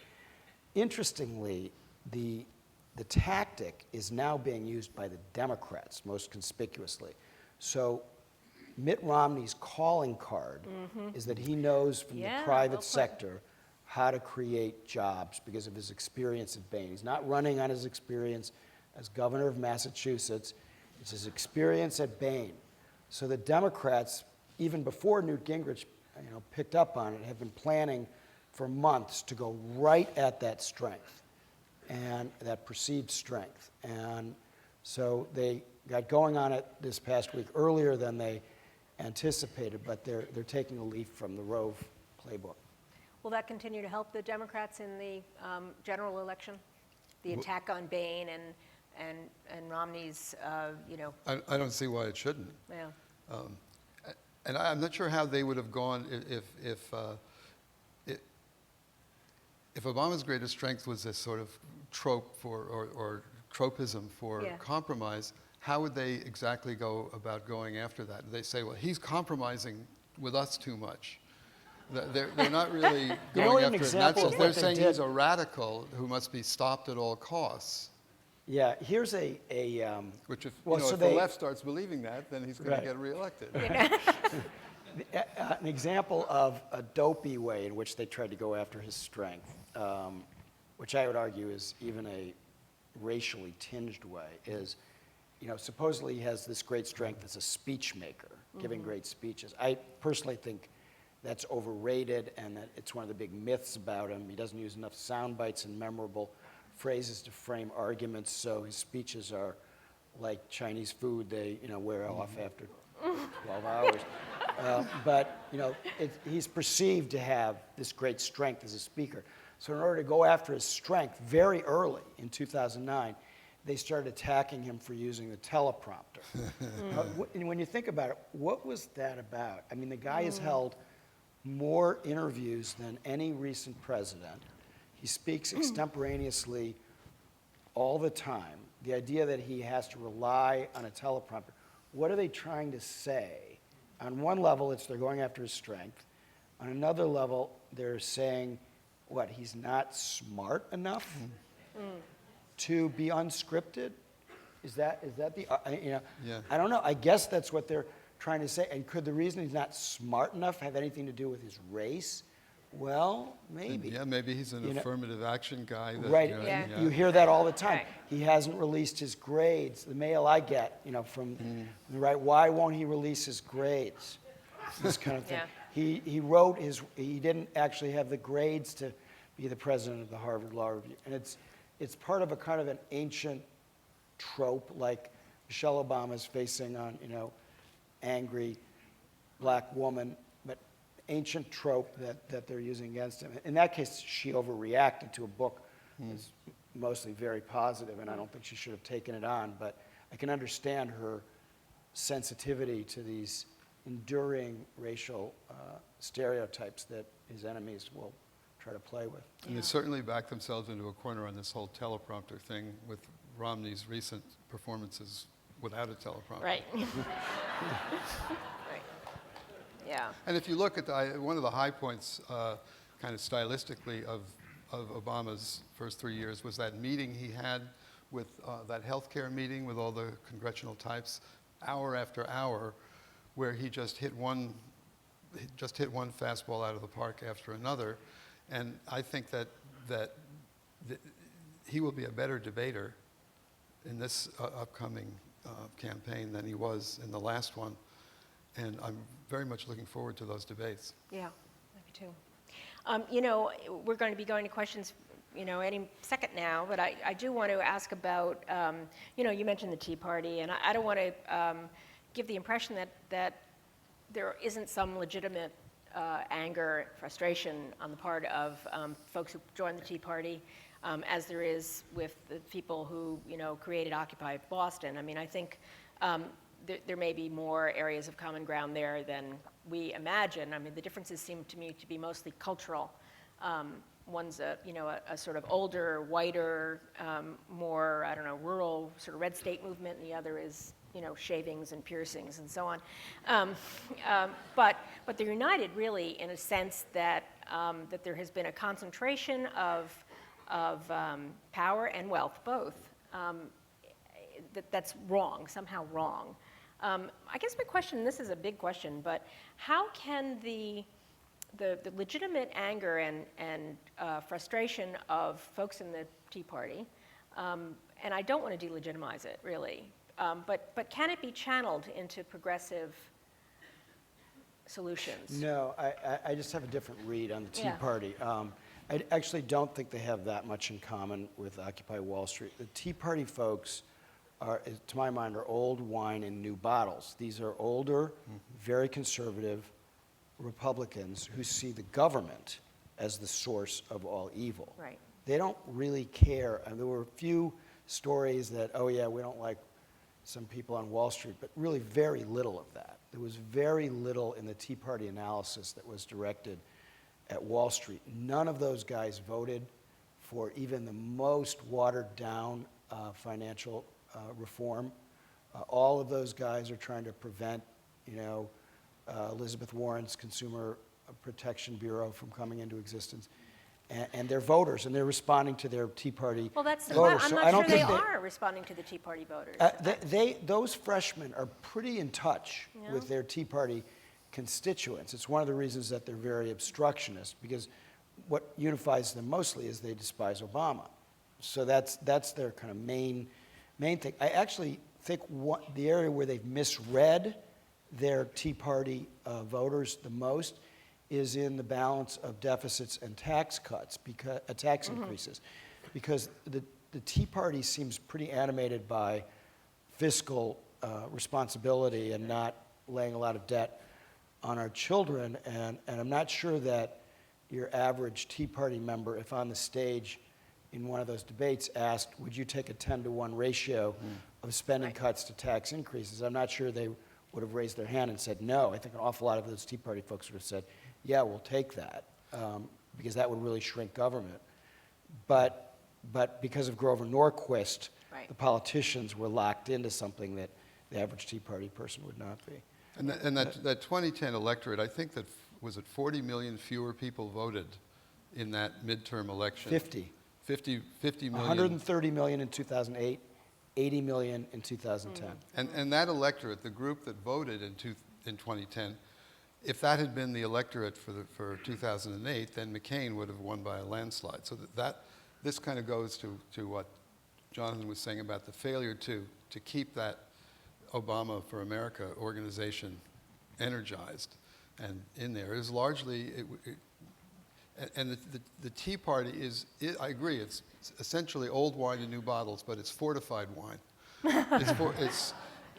Interestingly, the tactic is now being used by the Democrats most conspicuously. So Mitt Romney's calling card is that he knows from the private sector how to create jobs because of his experience at Bain. He's not running on his experience as governor of Massachusetts. It's his experience at Bain. So the Democrats, even before Newt Gingrich picked up on it, have been planning for months to go right at that strength and that perceived strength. And so they got going on it this past week earlier than they anticipated, but they're taking a leaf from the Rove playbook. Will that continue to help the Democrats in the general election? The attack on Bain and Romney's, I don't see why it shouldn't. Yeah. And I'm not sure how they would have gone if Obama's greatest strength was this sort of trope or tropism for compromise. How would they exactly go about going after that? They say, well, he's compromising with us too much. They're not really going after it in that sense. They're saying he's a radical who must be stopped at all costs. Yeah, here's which if, if the left starts believing that, then he's going to get reelected. An example of a dopey way in which they tried to go after his strength, which I would argue is even a racially tinged way, is, supposedly he has this great strength as a speech maker, giving great speeches. I personally think that's overrated and that it's one of the big myths about him. He doesn't use enough sound bites and memorable phrases to frame arguments, so his speeches are like Chinese food. They, wear off after 12 hours. But, he's perceived to have this great strength as a speaker. So in order to go after his strength very early in 2009, they started attacking him for using the teleprompter. And when you think about it, what was that about? I mean, the guy has held more interviews than any recent president. He speaks extemporaneously all the time. The idea that he has to rely on a teleprompter, what are they trying to say? On one level, they're going after his strength. On another level, they're saying, he's not smart enough to be unscripted? Is that the, I don't know. I guess that's what they're trying to say. And could the reason he's not smart enough have anything to do with his race? Well, maybe. Yeah, maybe he's an You know- affirmative action guy. That, Right. you know, Yeah. You hear that all the time. Right. He hasn't released his grades. The mail I get, from the right, why won't he release his grades? This kind of thing. Yeah. He didn't actually have the grades to be the president of the Harvard Law Review. And it's part of a kind of an ancient trope, like Michelle Obama's facing on, angry black woman, but ancient trope that they're using against him. In that case, she overreacted to a book that's mostly very positive, and I don't think she should have taken it on, but I can understand her sensitivity to these enduring racial stereotypes that his enemies will try to play with. And they certainly backed themselves into a corner on this whole teleprompter thing with Romney's recent performances without a teleprompter. Right. Right. Yeah. And if you look at one of the high points, kind of stylistically, of Obama's first 3 years was that meeting he had with that healthcare meeting with all the congressional types, hour after hour, where he just hit one fastball out of the park after another. And I think that he will be a better debater in this upcoming campaign than he was in the last one. And I'm very much looking forward to those debates. Yeah, me too. We're going to be going to questions, any second now, but I do want to ask about, you mentioned the Tea Party, and I don't want to give the impression that there isn't some legitimate anger, frustration on the part of folks who joined the Tea Party, as there is with the people who, created Occupy Boston. I mean, I think there may be more areas of common ground there than we imagine. I mean, the differences seem to me to be mostly cultural. One's a sort of older, whiter, more, rural sort of red state movement, and the other is, shavings and piercings and so on. But they're united really in a sense that there has been a concentration of power and wealth, both. That's wrong, somehow wrong. I guess my question, this is a big question, but how can the legitimate anger and frustration of folks in the Tea Party, and I don't want to delegitimize it really, but can it be channeled into progressive solutions? No, I just have a different read on the Tea Yeah. Party. I actually don't think they have that much in common with Occupy Wall Street. The Tea Party folks are, to my mind, are old wine in new bottles. These are older, very conservative Republicans who see the government as the source of all evil. Right. They don't really care. And there were a few stories that, oh yeah, we don't like some people on Wall Street, but really very little of that. There was very little in the Tea Party analysis that was directed at Wall Street. None of those guys voted for even the most watered down financial reform. All of those guys are trying to prevent, Elizabeth Warren's Consumer Protection Bureau from coming into existence. And they're voters, and they're responding to their Tea Party Well, that's voters. I'm So not I don't sure they think are responding to the Tea Party voters. those freshmen are pretty in touch Yeah. with their Tea Party constituents. It's one of the reasons that they're very obstructionist, because what unifies them mostly is they despise Obama. So that's their kind of main thing. I actually think the area where they've misread their Tea Party voters the most is in the balance of deficits and tax cuts, because tax increases, because the Tea Party seems pretty animated by fiscal responsibility and not laying a lot of debt on our children, and I'm not sure that your average Tea Party member, if on the stage in one of those debates asked, would you take a 10-to-1 ratio of spending cuts to tax increases, I'm not sure they would have raised their hand and said no. I think an awful lot of those Tea Party folks would have said, yeah, we'll take that, because that would really shrink government. But because of Grover Norquist, Right. the politicians were locked into something that the average Tea Party person would not be. And that 2010 electorate, I think that, was it 40 million fewer people voted in that midterm election? 50 million. 130 million in 2008, 80 million in 2010. And that electorate, the group that voted in 2010, if that had been the electorate for 2008, then McCain would have won by a landslide. So this kind of goes to what Jonathan was saying about the failure to keep that Obama for America organization energized and in there is largely, and the Tea Party I agree, it's essentially old wine in new bottles, but it's fortified wine.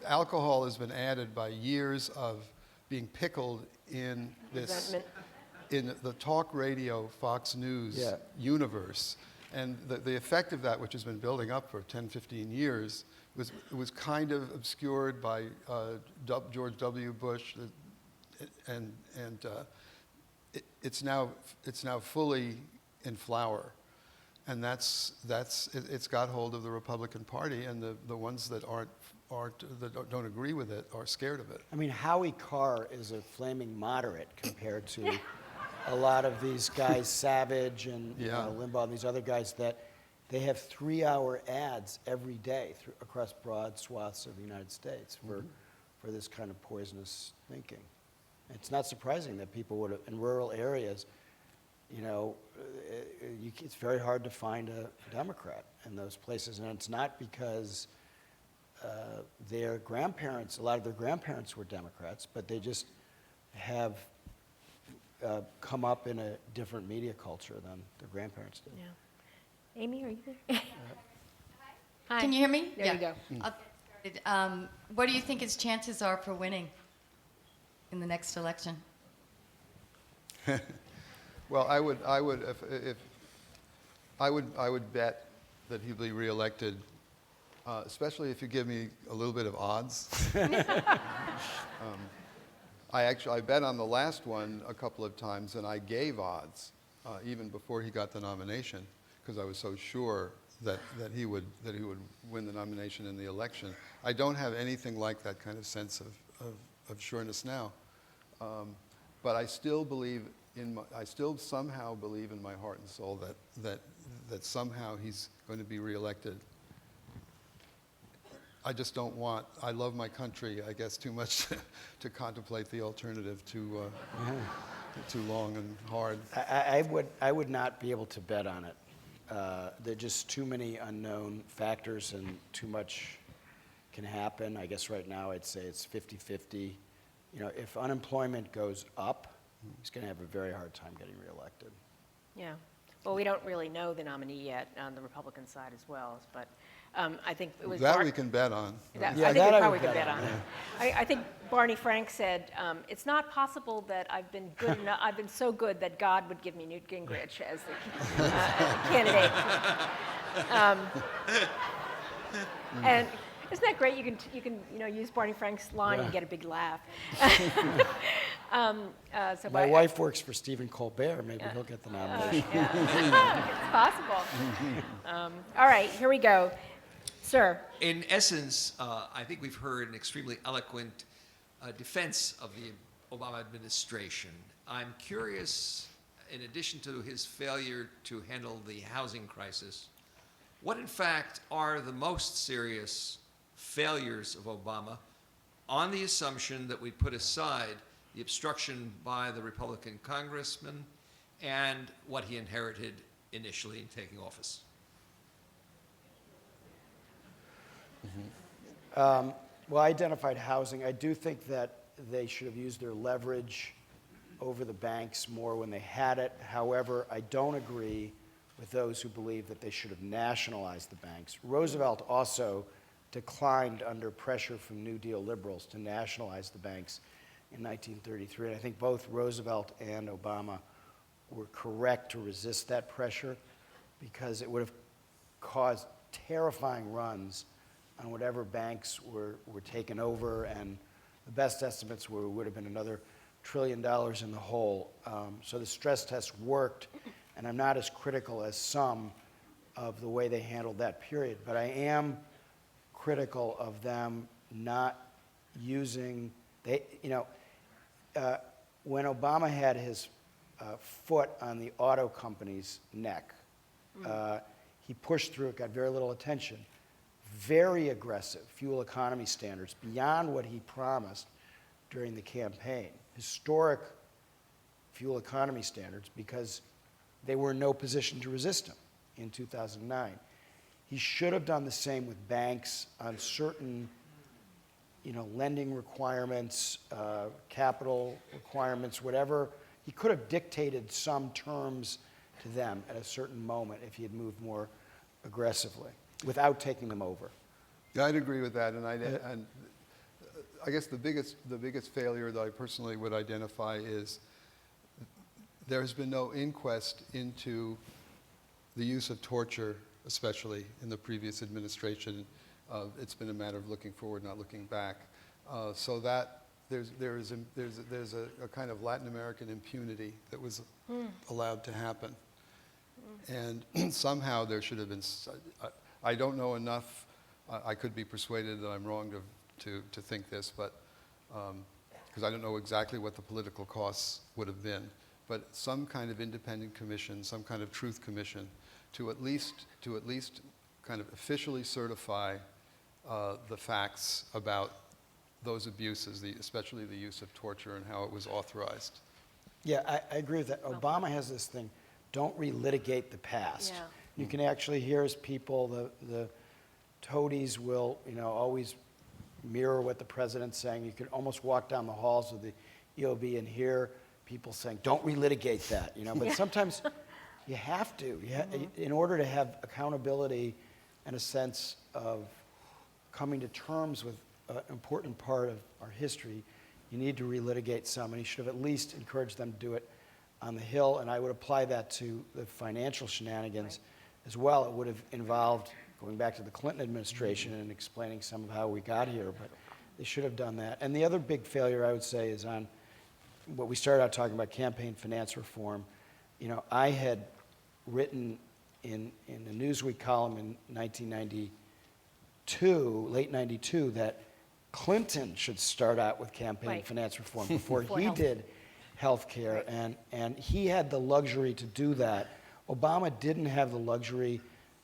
Alcohol has been added by years of being pickled in the talk radio Fox News universe. And the effect of that, which has been building up for 10, 15 years, was kind of obscured by George W. Bush, and it's now fully in flower, and it's got hold of the Republican Party, and the ones that don't agree with it are scared of it. I mean, Howie Carr is a flaming moderate compared to a lot of these guys, Savage and Limbaugh and these other guys, that they have 3-hour ads every day across broad swaths of the United States for this kind of poisonous thinking. It's not surprising that people would, in rural areas, it's very hard to find a Democrat in those places, and it's not because their grandparents, a lot of their grandparents were Democrats, but they just have come up in a different media culture than their grandparents did. Yeah. Amy, are you there? Hi. Can you hear me? There you go. I'll get started. What do you think his chances are for winning in the next election? Well, I would bet that he'll be reelected, especially if you give me a little bit of odds. I bet on the last one a couple of times, and I gave odds even before he got the nomination, because I was so sure that he would win the nomination in the election. I don't have anything like that kind of sense of sureness now, but I still believe I still somehow believe in my heart and soul that somehow he's going to be reelected. I just don't want. I love my country, I guess, too much to contemplate the alternative too long and hard. I would not be able to bet on it. There are just too many unknown factors, and too much can happen. I guess right now I'd say it's 50-50. If unemployment goes up, he's going to have a very hard time getting reelected. Yeah. Well, we don't really know the nominee yet on the Republican side as well, but I think it was that we can bet on. I think that we I probably would could bet bet on. on. I think Barney Frank said, "It's not possible that I've been good enough. I've been so good that God would give me Newt Gingrich as the candidate." And isn't that great? You can use Barney Frank's line and get a big laugh. My wife works for Stephen Colbert. Maybe he'll get the nomination. It's possible. All right, here we go. Sir. In essence, I think we've heard an extremely eloquent defense of the Obama administration. I'm curious, in addition to his failure to handle the housing crisis, what in fact are the most serious failures of Obama, on the assumption that we put aside the obstruction by the Republican congressman and what he inherited initially in taking office? Well, I identified housing. I do think that they should have used their leverage over the banks more when they had it. However, I don't agree with those who believe that they should have nationalized the banks. Roosevelt also declined under pressure from New Deal liberals to nationalize the banks in 1933. And I think both Roosevelt and Obama were correct to resist that pressure, because it would have caused terrifying runs on whatever banks were taken over, and the best estimates were it would have been another $1 trillion in the hole. So the stress test worked, and I'm not as critical as some of the way they handled that period, but I am critical of them not using, when Obama had his foot on the auto company's neck, he pushed through it, got very little attention. Very aggressive fuel economy standards beyond what he promised during the campaign. historic fuel economy standards because they were in no position to resist them in 2009. He should have done the same with banks on certain, lending requirements, capital requirements, whatever. He could have dictated some terms to them at a certain moment if he had moved more aggressively without taking them over. Yeah, I'd agree with that, and I guess the biggest failure that I personally would identify is there has been no inquest into the use of torture, especially in the previous administration. It's been a matter of looking forward, not looking back. So that there's a kind of Latin American impunity that was allowed to happen, and somehow there should have been. I don't know enough. I could be persuaded that I'm wrong to think this, but because I don't know exactly what the political costs would have been, but some kind of independent commission, some kind of truth commission, to at least kind of officially certify the facts about those abuses, especially the use of torture and how it was authorized. Yeah, I agree with that. Obama has this thing, don't relitigate the past. Yeah. You can actually hear as people, the toadies will, always mirror what the president's saying. You can almost walk down the halls of the EOB and hear people saying, don't relitigate that, But sometimes you have to. In order to have accountability and a sense of coming to terms with an important part of our history, you need to relitigate some, and you should have at least encouraged them to do it on the Hill, and I would apply that to the financial shenanigans as well. It would have involved going back to the Clinton administration and explaining some of how we got here, but they should have done that. And the other big failure, I would say, is on what we started out talking about, campaign finance reform. I had written in a Newsweek column in 1992, late 92, that Clinton should start out with campaign finance reform before he did health care, and he had the luxury to do that. Obama didn't have the luxury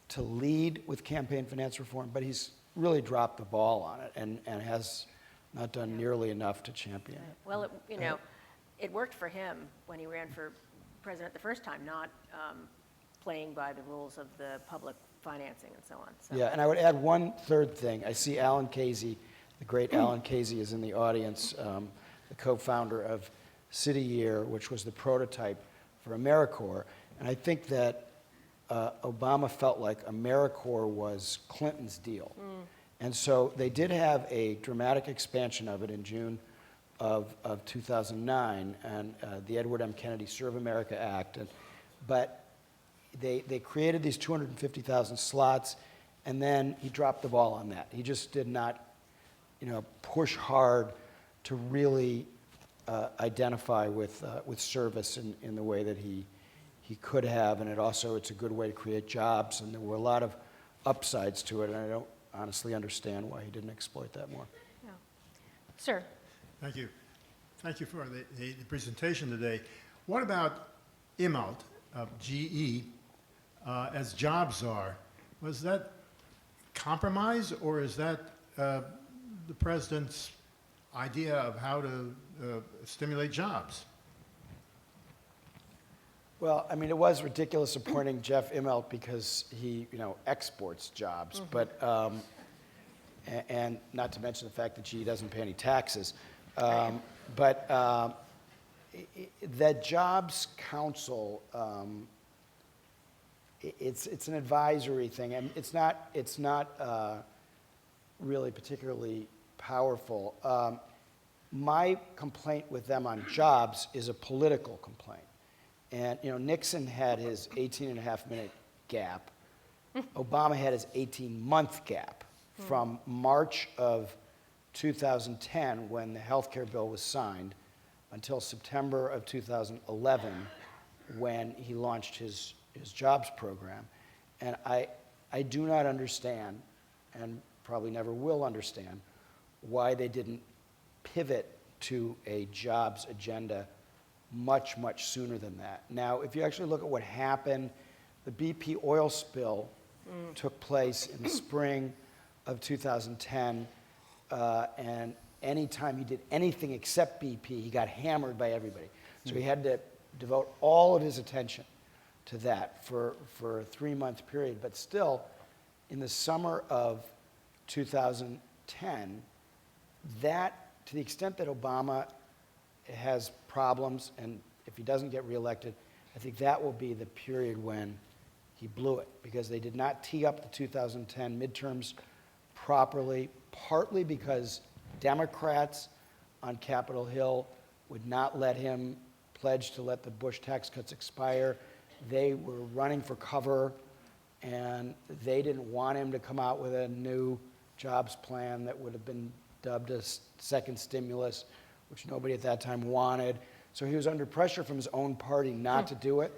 to lead with campaign finance reform, but he's really dropped the ball on it and has not done nearly enough to champion it. Well, it worked for him when he ran for president the first time, not playing by the rules of the public financing and so on. So. Yeah, and I would add one third thing. I see Alan Casey, the great Alan Casey, is in the audience, the co-founder of City Year, which was the prototype for AmeriCorps. And I think that Obama felt like AmeriCorps was Clinton's deal. And so they did have a dramatic expansion of it in June of 2009, and the Edward M. Kennedy Serve America Act. But they created these 250,000 slots, and then he dropped the ball on that. He just did not, push hard to really identify with service in the way that he could have, and it's a good way to create jobs, and there were a lot of upsides to it, and I don't honestly understand why he didn't exploit that more. Yeah. Sir. Thank you. Thank you for the presentation today. What about Immelt of GE as jobs czar? Was that compromise, or is that the president's idea of how to stimulate jobs? Well, I mean, it was ridiculous appointing Jeff Immelt because he, exports jobs, but and not to mention the fact that GE doesn't pay any taxes. But the Jobs Council, it's an advisory thing, and it's not really particularly powerful. My complaint with them on jobs is a political complaint. And, Nixon had his 18-and-a-half-minute gap. Obama had his 18-month gap from March of 2010, when the health care bill was signed, until September of 2011, when he launched his jobs program. And I do not understand, and probably never will understand, why they didn't pivot to a jobs agenda much, much sooner than that. Now, if you actually look at what happened, the BP oil spill took place in the spring of 2010, and anytime he did anything except BP, he got hammered by everybody. So he had to devote all of his attention to that for a 3-month period. But still, in the summer of 2010, that, to the extent that Obama has problems, and if he doesn't get reelected, I think that will be the period when he blew it, because they did not tee up the 2010 midterms properly, partly because Democrats on Capitol Hill would not let him pledge to let the Bush tax cuts expire. They were running for cover, and they didn't want him to come out with a new jobs plan that would have been dubbed a second stimulus, which nobody at that time wanted. So he was under pressure from his own party not to do it,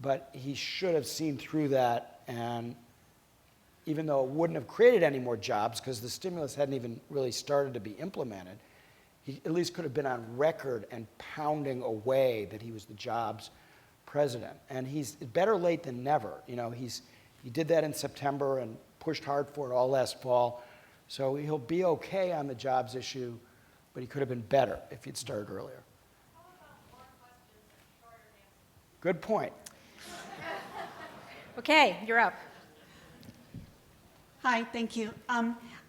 but he should have seen through that, and even though it wouldn't have created any more jobs because the stimulus hadn't even really started to be implemented, he at least could have been on record and pounding away that he was the jobs president. And he's better late than never. You know, he did that in September and pushed hard for it all last fall. So he'll be okay on the jobs issue, but he could have been better if he'd started earlier. Good point. Okay, you're up. Hi, thank you.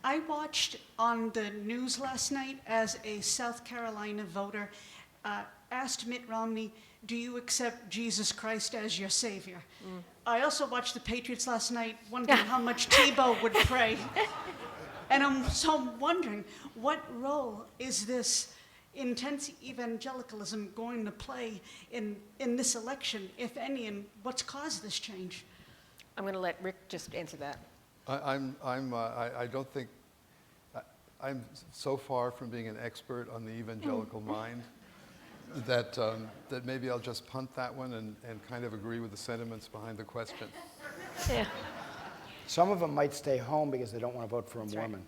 I watched on the news last night as a South Carolina voter asked Mitt Romney, do you accept Jesus Christ as your savior? I also watched the Patriots last night, wondering how much Tebow would pray. And I'm wondering, what role is this intense evangelicalism going to play in this election, if any, and what's caused this change? I'm going to let Rick just answer that. I don't think, I'm so far from being an expert on the evangelical mind that maybe I'll just punt that one and kind of agree with the sentiments behind the question. Yeah. Some of them might stay home because they don't want to vote for a Right. Mormon.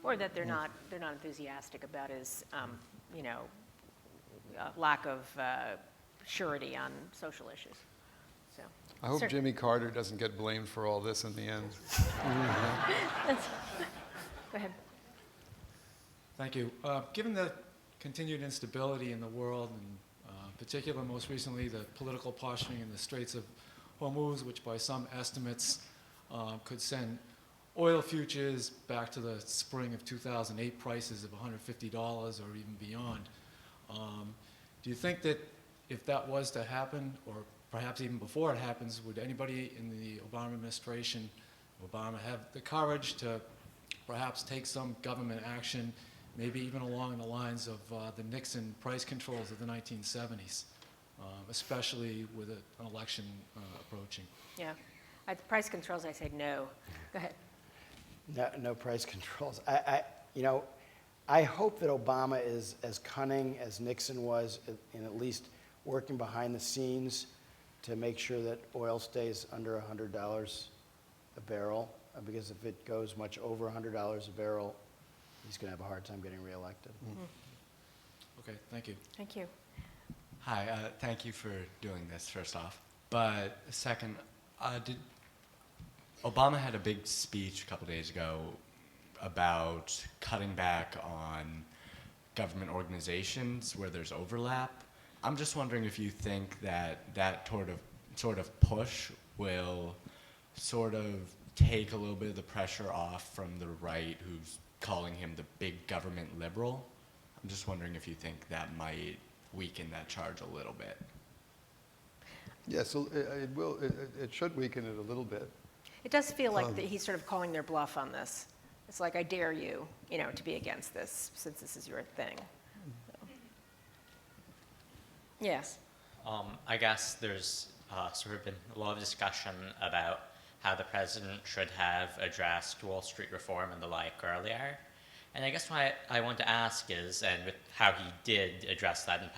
Or that they're not enthusiastic about his, lack of surety on social issues. So. I hope Sir. Jimmy Carter doesn't get blamed for all this in the end. Go ahead. Thank you. Given the continued instability in the world, and particularly most recently the political posturing in the Straits of Hormuz, which by some estimates could send oil futures back to the spring of 2008 prices of $150 or even beyond. Do you think that if that was to happen, or perhaps even before it happens, would anybody in the Obama administration, Obama, have the courage to perhaps take some government action, maybe even along the lines of the Nixon price controls of the 1970s, especially with an election approaching? Yeah. At price controls, I say no. Go ahead. No price controls. I hope that Obama is as cunning as Nixon was in at least working behind the scenes to make sure that oil stays under $100 a barrel, because if it goes much over $100 a barrel, he's going to have a hard time getting reelected. Okay, thank you. Thank you. Hi, thank you for doing this, first off. But second, Obama had a big speech a couple days ago about cutting back on government organizations where there's overlap. I'm just wondering if you think that sort of push will sort of take a little bit of the pressure off from the right, who's calling him the big government liberal. I'm just wondering if you think that might weaken that charge a little bit. Yes, it will. It should weaken it a little bit. It does feel like that he's sort of calling their bluff on this. It's like, I dare you, to be against this, since this is your thing. So. Yes. I guess there's sort of been a lot of discussion about how the president should have addressed Wall Street reform and the like earlier. And I guess what I want to ask is, and with how he did address that and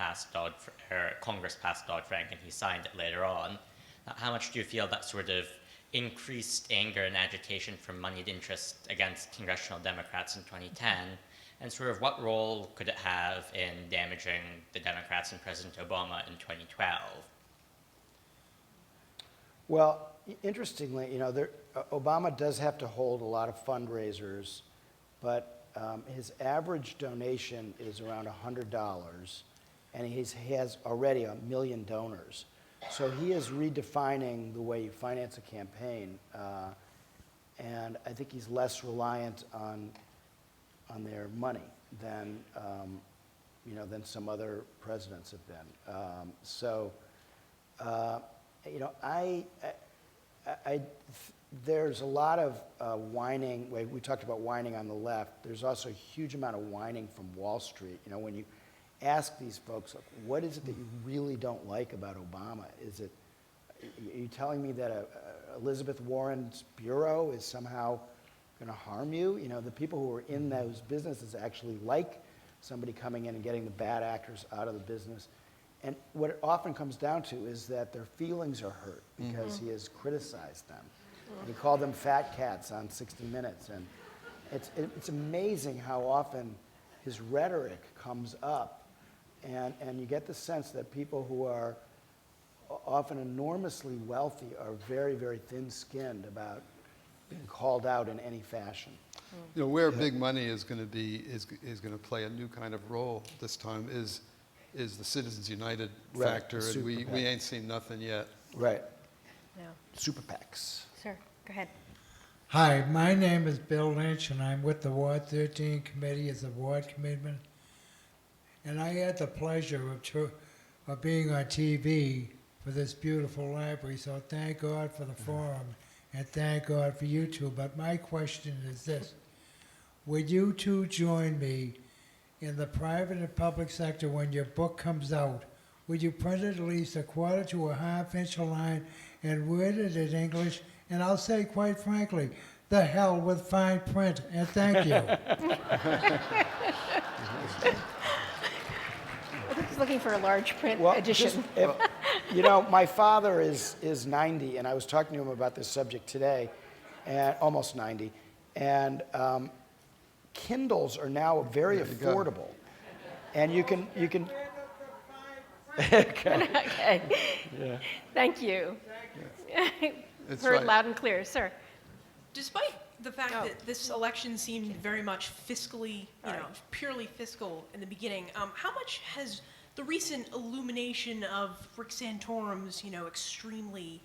Congress passed Dodd-Frank and he signed it later on, how much do you feel that sort of increased anger and agitation from moneyed interests against congressional Democrats in 2010, and sort of what role could it have in damaging the Democrats and President Obama in 2012? Well, interestingly, Obama does have to hold a lot of fundraisers, but his average donation is around $100, and he has already 1 million donors. So he is redefining the way you finance a campaign, and I think he's less reliant on their money than than some other presidents have been. There's a lot of whining. We talked about whining on the left. There's also a huge amount of whining from Wall Street. When you ask these folks, like, what is it that you really don't like about Obama? Are you telling me that Elizabeth Warren's bureau is somehow going to harm you? The people who are in those businesses actually like somebody coming in and getting the bad actors out of the business. And what it often comes down to is that their feelings are hurt because he has criticized them. And he called them fat cats on 60 Minutes. And it's amazing how often his rhetoric comes up. And you get the sense that people who are often enormously wealthy are very, very thin-skinned about being called out in any fashion. Where big money is going to play a new kind of role this time is the Citizens United factor, and we ain't seen nothing yet. Right. No. Super PACs. Sir, go ahead. Hi, my name is Bill Lynch, and I'm with the Ward 13 Committee as a ward commitment. And I had the pleasure of being on TV for this beautiful library, so thank God for the forum, and thank God for you two. But my question is this: would you two join me in the private and public sector when your book comes out? Would you print it at least a quarter to a half inch a line and word it in English? And I'll say, quite frankly, the hell with fine print, and thank you. He's looking for a large print edition. My father is 90, and I was talking to him about this subject today, and almost 90. And Kindles are now very affordable, and you can. Okay. Yeah. Thank you. It's Heard right. loud and clear, sir. Despite the fact that this election seemed very much fiscally, purely fiscal in the beginning, how much has the recent illumination of Rick Santorum's, extremely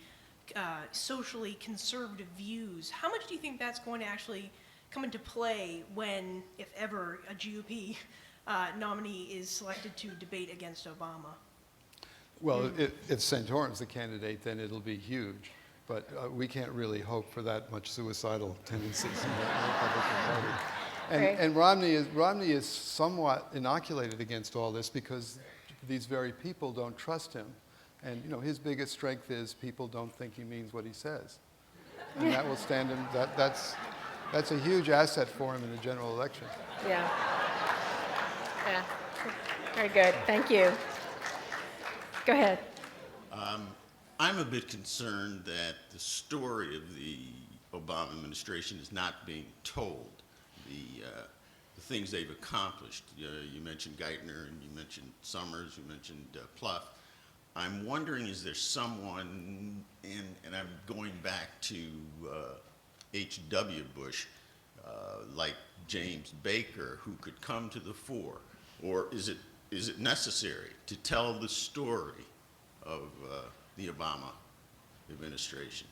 socially conservative views, how much do you think that's going to actually come into play when, if ever, a GOP nominee is selected to debate against Obama? Well, if Santorum's the candidate, then it'll be huge. But we can't really hope for that much suicidal tendencies in the Republican Party. And Romney is somewhat inoculated against all this because these very people don't trust him. And his biggest strength is people don't think he means what he says. And that will stand him, that's a huge asset for him in the general election. Yeah. Yeah. Very good. Thank you. Go ahead. I'm a bit concerned that the story of the Obama administration is not being told. The things they've accomplished. You mentioned Geithner, and you mentioned Summers, you mentioned Plouffe. I'm wondering, is there someone, and I'm going back to H.W. Bush, like James Baker, who could come to the fore? Or is it necessary to tell the story of the Obama administration?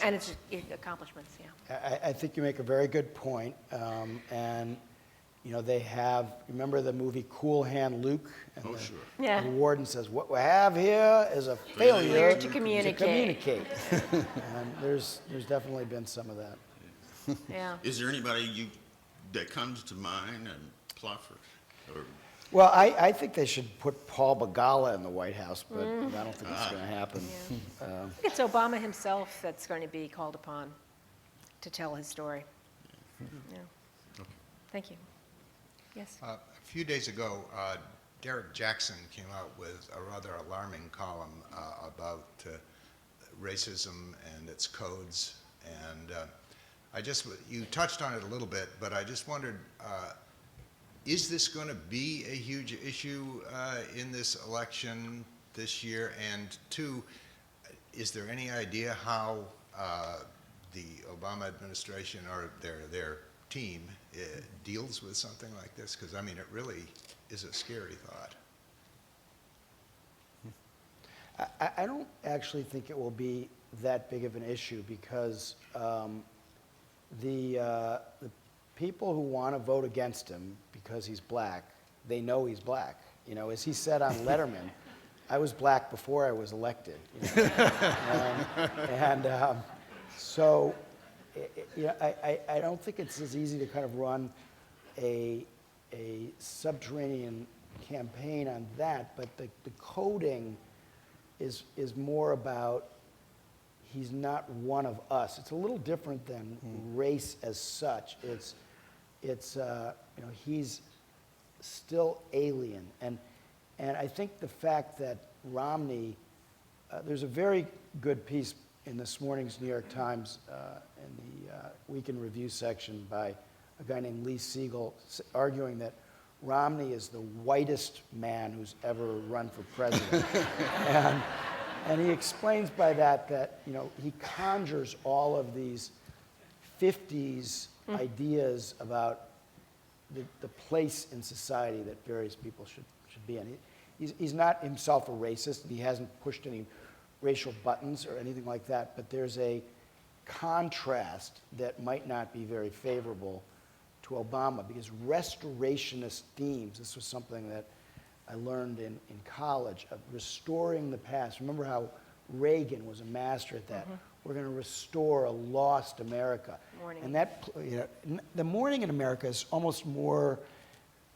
And its accomplishments, yeah. I think you make a very good point. And, they have, remember the movie Cool Hand Luke? And sure. Yeah. The warden says, what we have here is a failure to communicate. And there's definitely been some of that. Yeah. Is there anybody that comes to mind, and Plouffe or Well, I think they should put Paul Begala in the White House, but I don't think it's going to happen. Yeah. I think it's Obama himself that's going to be called upon to tell his story. Yeah. Thank you. Yes? A few days ago, Derek Jackson came out with a rather alarming column about racism and its codes. And you touched on it a little bit, but I just wondered, is this going to be a huge issue in this election this year? And two, is there any idea how the Obama administration or their team deals with something like this? Because, I mean, it really is a scary thought. I don't actually think it will be that big of an issue because the people who want to vote against him because he's black, they know he's black. You know, as he said on Letterman, I was black before I was elected. You know? So, I don't think it's as easy to kind of run a subterranean campaign on that, but the coding is more about he's not one of us. It's a little different than race as such. It's you know, he's still alien, and I think the fact that Romney, there's a very good piece in this morning's New York Times in the Week in Review section by a guy named Lee Siegel arguing that Romney is the whitest man who's ever run for president. and he explains by that, you know, he conjures all of these 50s ideas about the place in society that various people should be in. He's not himself a racist, and he hasn't pushed any racial buttons or anything like that, but there's a contrast that might not be very favorable to Obama, because restorationist themes, this was something that I learned in college, of restoring the past. Remember how Reagan was a master at that. We're going to restore a lost America. And that, you know, the morning in America is almost more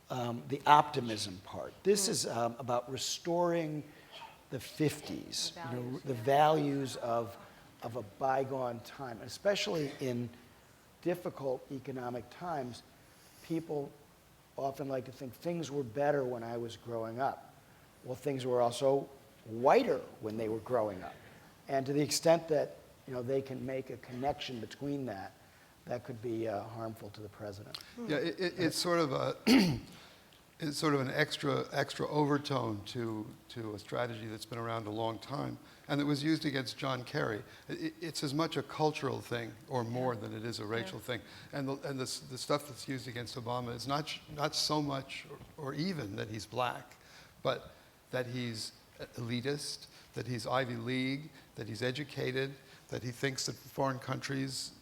the optimism part. This is about restoring the 50s, you know, the values of a bygone time, especially in difficult economic times. People often like to think things were better when I was growing up. Well, things were also whiter when they were growing up. And to the extent that, you know, they can make a connection between that, that could be harmful to the president. Yeah, it's sort of a it's sort of an extra overtone to a strategy that's been around a long time, and that was used against John Kerry. It's as much a cultural thing or more than it is a racial thing. And the stuff that's used against Obama is not so much or even that he's black, but that he's elitist, that he's Ivy League, that he's educated, that he thinks that foreign countries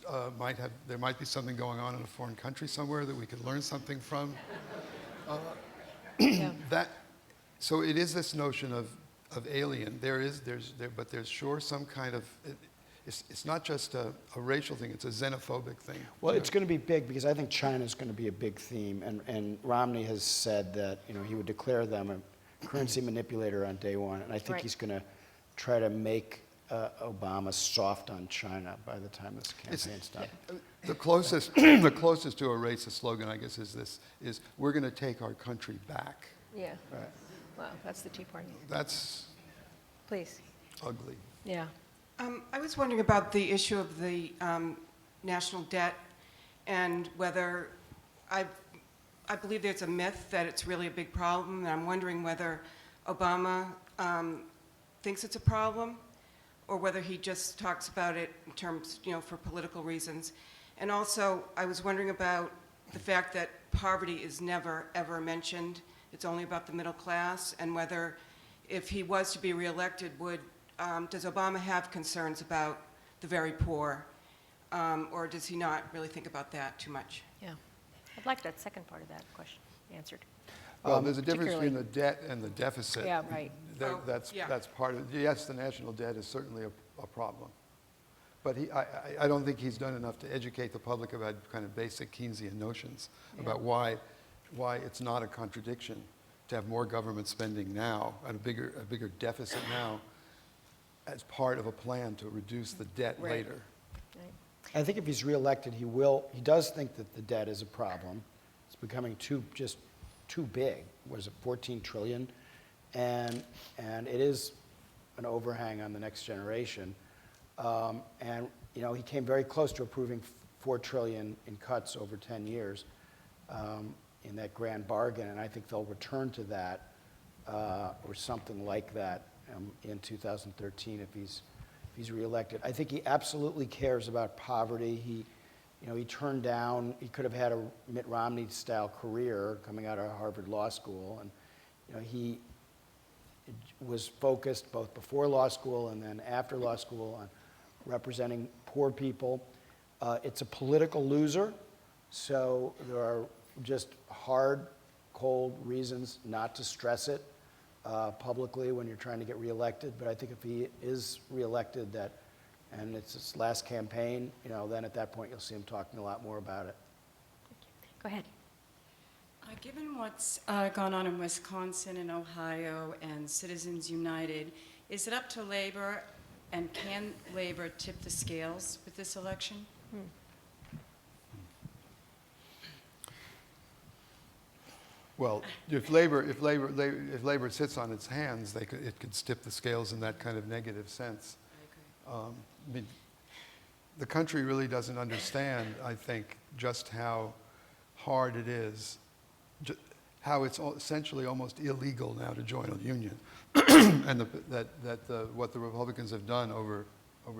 there might be something going on in a foreign country somewhere that we could learn something from. So it is this notion of alien. But there's sure some kind of, it's not just a racial thing, it's a xenophobic thing. Well, it's going to be big because I think China's going to be a big theme, and Romney has said that, you know, he would declare them a currency manipulator on day one, and I think he's going to try to make Obama soft on China by the time this campaign's done. The closest to a racist slogan, I guess, is we're going to take our country back. Yeah. Right. Wow, that's the Tea Party. That's Please. ugly. Yeah. I was wondering about the issue of the national debt and whether I believe there's a myth that it's really a big problem, and I'm wondering whether Obama thinks it's a problem or whether he just talks about it in terms, you know, for political reasons. And also, I was wondering about the fact that poverty is never, ever mentioned. It's only about the middle class, and whether, if he was to be reelected, does Obama have concerns about the very poor, or does he not really think about that too much? Yeah. I'd like that second part of that question answered. Well, there's a difference between the debt and the deficit. Yeah, right. That's part of it. Yes, the national debt is certainly a problem. But I don't think he's done enough to educate the public about kind of basic Keynesian notions about why it's not a contradiction to have more government spending now and a bigger deficit now as part of a plan to reduce the debt later. I think if he's reelected, he does think that the debt is a problem. It's becoming too big. What is it, 14 trillion? And it is an overhang on the next generation. And, you know, he came very close to approving $4 trillion in cuts over 10 years in that grand bargain, and I think they'll return to that or something like that in 2013 if he's reelected. I think he absolutely cares about poverty. he turned down, he could have had a Mitt Romney-style career coming out of Harvard Law School, and he was focused both before law school and then after law school on representing poor people. It's a political loser, so there are just hard, cold reasons not to stress it publicly when you're trying to get reelected. But I think if he is reelected, and it's his last campaign, then at that point you'll see him talking a lot more about it. Go ahead. Given what's gone on in Wisconsin and Ohio and Citizens United, is it up to Labor, and can Labor tip the scales with this election? Well, if labor sits on its hands, it could tip the scales in that kind of negative sense. I mean, the country really doesn't understand, I think, just how hard it is, how it's essentially almost illegal now to join a union, and what the Republicans have done over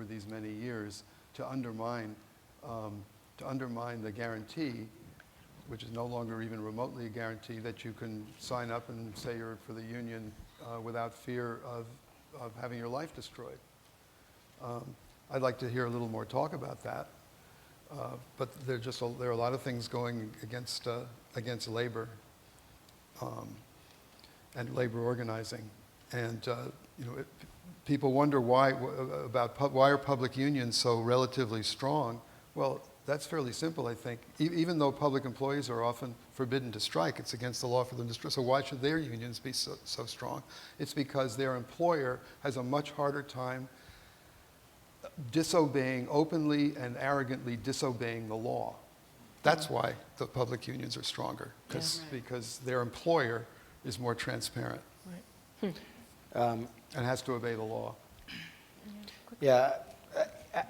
these many years to undermine the guarantee, which is no longer even remotely a guarantee, that you can sign up and say you're for the union without fear of having your life destroyed. I'd like to hear a little more talk about that, but there are a lot of things going against labor and labor organizing, and people wonder why are public unions so relatively strong. Well, that's fairly simple, I think. Even though public employees are often forbidden to strike, it's against the law for them to strike. So why should their unions be so strong? It's because their employer has a much harder time openly and arrogantly disobeying the law. That's why the public unions are stronger, because their employer is more transparent and has to obey the law. Yeah.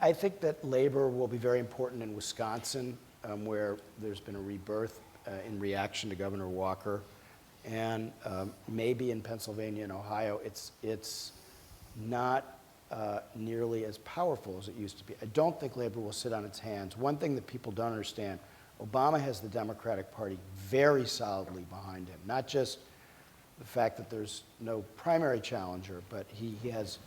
I think that labor will be very important in Wisconsin, where there's been a rebirth in reaction to Governor Walker, and maybe in Pennsylvania and Ohio. It's not nearly as powerful as it used to be. I don't think labor will sit on its hands. One thing that people don't understand, Obama has the Democratic Party very solidly behind him. Not just the fact that there's no primary challenger, but he has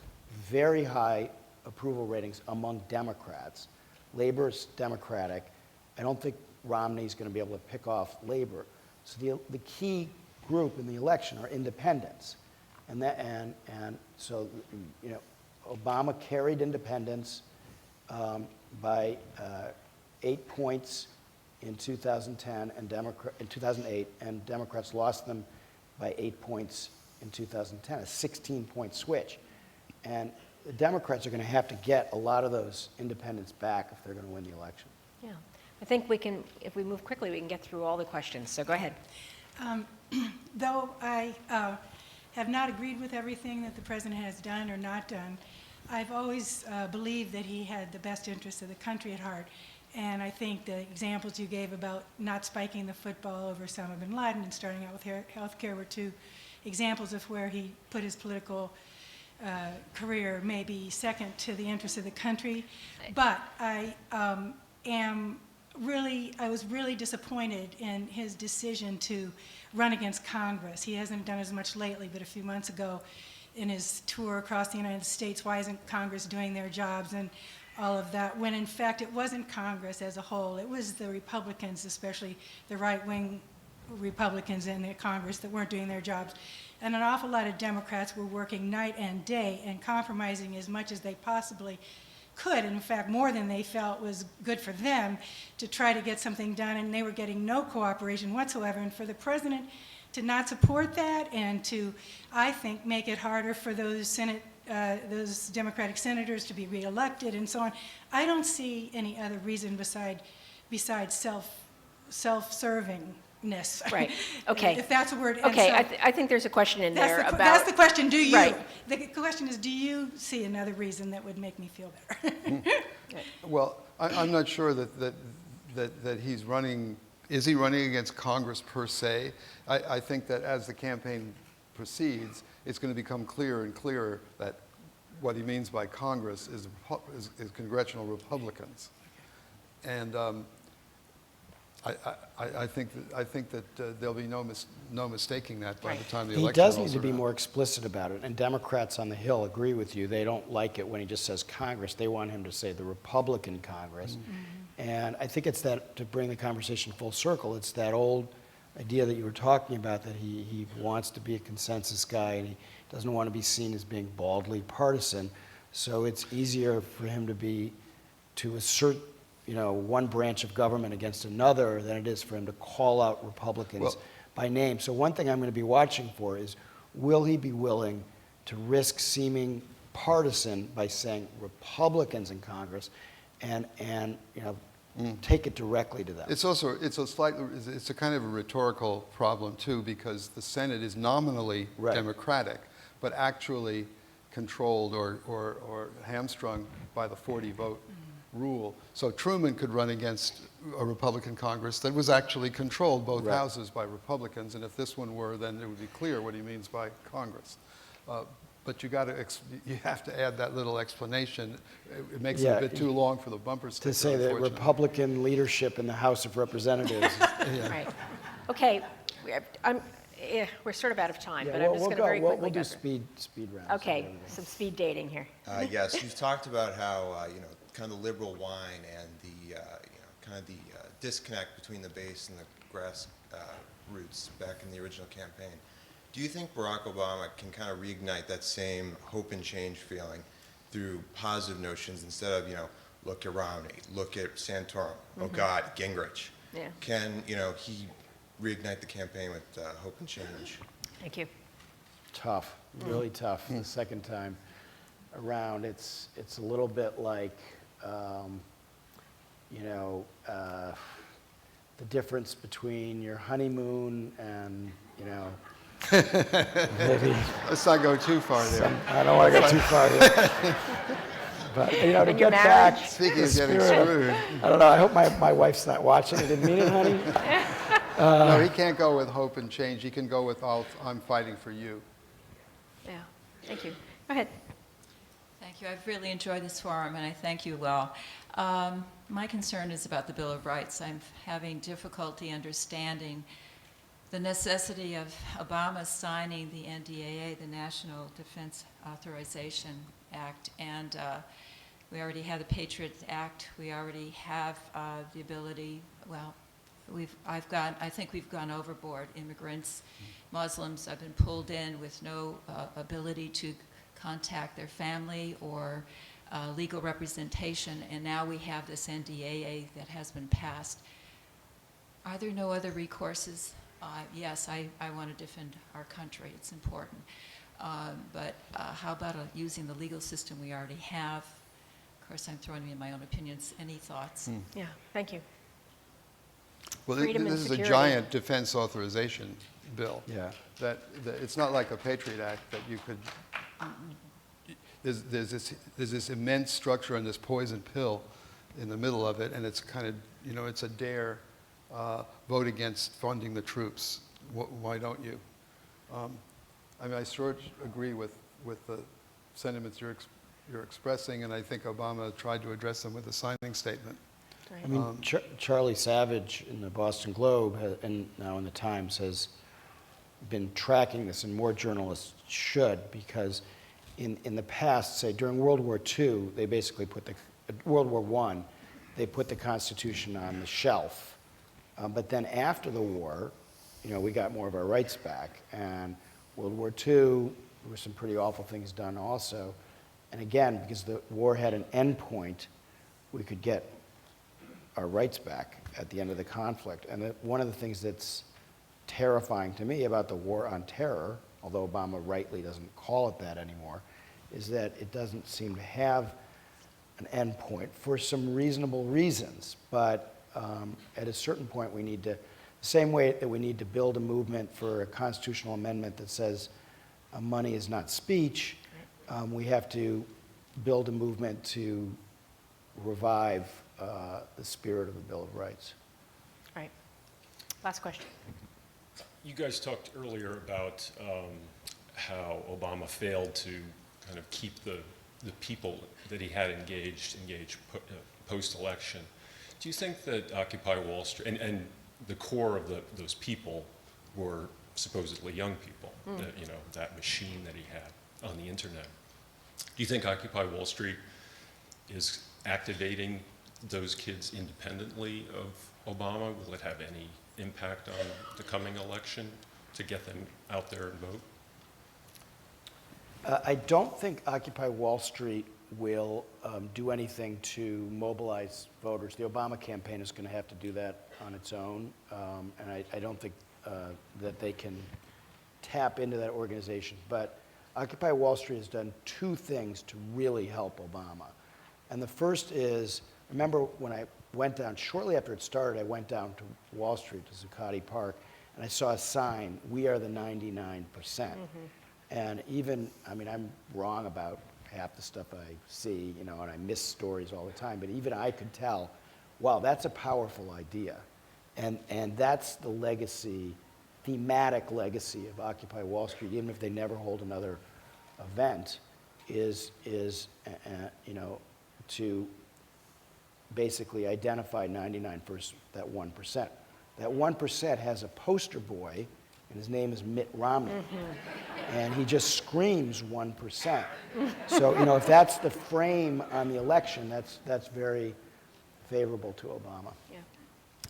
very high approval ratings among Democrats. Labor's Democratic. I don't think Romney's going to be able to pick off labor. So the key group in the election are independents. And so, Obama carried independents by 8 points in 2010 and in 2008, and Democrats lost them by 8 points in 2010, a 16-point switch. And the Democrats are going to have to get a lot of those independents back if they're going to win the election. Yeah. I think we can, if we move quickly, we can get through all the questions. So go ahead. Though I have not agreed with everything that the president has done or not done, I've always believed that he had the best interests of the country at heart. And I think the examples you gave about not spiking the football over Osama bin Laden and starting out with health care were two examples of where he put his political career maybe second to the interests of the country. But I was really disappointed in his decision to run against Congress. He hasn't done as much lately, but a few months ago in his tour across the United States, why isn't Congress doing their jobs and all of that, when in fact it wasn't Congress as a whole. It was the Republicans, especially the right-wing Republicans in the Congress, that weren't doing their jobs. And an awful lot of Democrats were working night and day and compromising as much as they possibly could, and in fact more than they felt was good for them, to try to get something done, and they were getting no cooperation whatsoever. And for the president to not support that and to, I think, make it harder for those those Democratic senators to be reelected and so on, I don't see any other reason besides self-servingness. Right. Okay. If that's a word. Okay. So I think there's a question in there about. That's the question. Do you? Right. The question is, do you see another reason that would make me feel better? Well, I'm not sure that he's running. Is he running against Congress per se? I think that as the campaign proceeds, it's going to become clearer and clearer that what he means by Congress is congressional Republicans. And I think that there'll be no mistaking that by the time the He election does rolls need to be around. more explicit about it, and Democrats on the Hill agree with you. They don't like it when he just says Congress. They want him to say the Republican Congress. And I think it's that, to bring the conversation full circle, it's that old idea that you were talking about, that he wants to be a consensus guy and he doesn't want to be seen as being baldly partisan. So it's easier for him to assert, one branch of government against another than it is for him to call out Republicans by name. So one thing I'm going to be watching for is, will he be willing to risk seeming partisan by saying Republicans in Congress and take it directly to them? It's a kind of a rhetorical problem too, because the Senate is nominally Democratic, but actually controlled or hamstrung by the 40-vote rule. So Truman could run against a Republican Congress that was actually controlled, both houses, by Republicans, and if this one were, then it would be clear what he means by Congress. But you have to add that little explanation. It makes it a bit too long for the bumper sticker. To say that Republican leadership in the House of Representatives. Right. Okay, we're sort of out of time, but I'm just going to very quickly We'll do through. speed rounds. Okay, some speed dating here. Yes, you've talked about how kind of the liberal whine and the kind of the disconnect between the base and the grass roots back in the original campaign. Do you think Barack Obama can kind of reignite that same hope and change feeling through positive notions instead of look at Romney, look at Santorum, oh God, Gingrich? Yeah. Can he reignite the campaign with hope and change? Thank you. Tough, really tough. The second time around, it's a little bit like, the difference between your honeymoon and, maybe. Let's not go too far there. I don't want to go too far there. But, to get back. Speaking of getting spirit, screwed. I don't know, I hope my wife's not watching. I didn't mean it, honey. No, he can't go with hope and change. He can go with I'm fighting for you. Yeah, thank you. Go ahead. Thank you. I've really enjoyed this forum, and I thank you all. My concern is about the Bill of Rights. I'm having difficulty understanding the necessity of Obama signing the NDAA, the National Defense Authorization Act, and we already have the Patriot Act. We already have the ability, I think we've gone overboard. Immigrants, Muslims have been pulled in with no ability to contact their family or legal representation, and now we have this NDAA that has been passed. Are there no other recourses? Yes, I want to defend our country. It's important. But how about using the legal system we already have? Of course, I'm throwing in my own opinions. Any thoughts? Yeah, thank you. Well, Freedom this and is security. a giant defense authorization bill. Yeah. That it's not like a Patriot Act that you could. There's this immense structure and this poison pill in the middle of it, and it's kind of it's a dare. Vote against funding the troops. Why don't you? I sort of agree with the sentiments you're expressing, and I think Obama tried to address them with a signing statement. Right. I mean, Charlie Savage in the Boston Globe and now in the Times has been tracking this, and more journalists should, because in the past, say during World War II, they basically put World War I, they put the Constitution on the shelf. But then after the war, we got more of our rights back. And World War II, there were some pretty awful things done also. And again, because the war had an end point, we could get our rights back at the end of the conflict. And one of the things that's terrifying to me about the war on terror, although Obama rightly doesn't call it that anymore, is that it doesn't seem to have an end point for some reasonable reasons. But at a certain point, we need to, the same way that we need to build a movement for a constitutional amendment that says money is not speech, we have to build a movement to revive the spirit of the Bill of Rights. Right. Last question. You guys talked earlier about how Obama failed to kind of keep the people that he had engaged post-election. Do you think that Occupy Wall Street, and the core of those people were supposedly young people, that, you know, that machine that he had on the internet. Do you think Occupy Wall Street is activating those kids independently of Obama? Will it have any impact on the coming election to get them out there and vote? I don't think Occupy Wall Street will do anything to mobilize voters. The Obama campaign is going to have to do that on its own, and I don't think that they can tap into that organization. But Occupy Wall Street has done two things to really help Obama. And the first is, remember when I went down, shortly after it started, I went down to Wall Street, to Zuccotti Park, and I saw a sign, "We are the 99%. And even, I mean, I'm wrong about half the stuff I see, you know, and I miss stories all the time, but even I could tell, wow, that's a powerful idea. And that's the legacy, thematic legacy of Occupy Wall Street, even if they never hold another event, is you know, to basically identify 99%, that 1%. That 1% has a poster boy, and his name is Mitt Romney. And he just screams 1%. So, you know, if that's the frame on the election, that's very favorable to Obama. Yeah.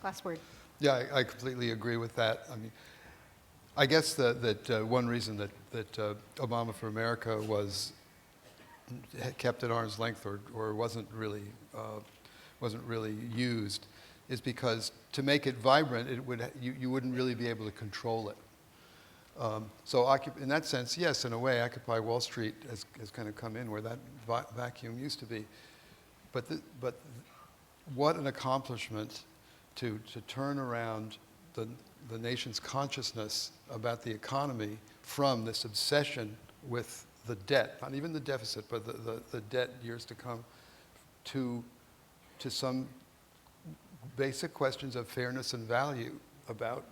Last word. Yeah, I completely agree with that. I mean, I guess that one reason that Obama for America was kept at arm's length or wasn't really used is because to make it vibrant, you wouldn't really be able to control it. So in that sense, yes, in a way, Occupy Wall Street has kind of come in where that vacuum used to be. But what an accomplishment to turn around the nation's consciousness about the economy from this obsession with the debt, not even the deficit, but the debt years to come, to some basic questions of fairness and value, about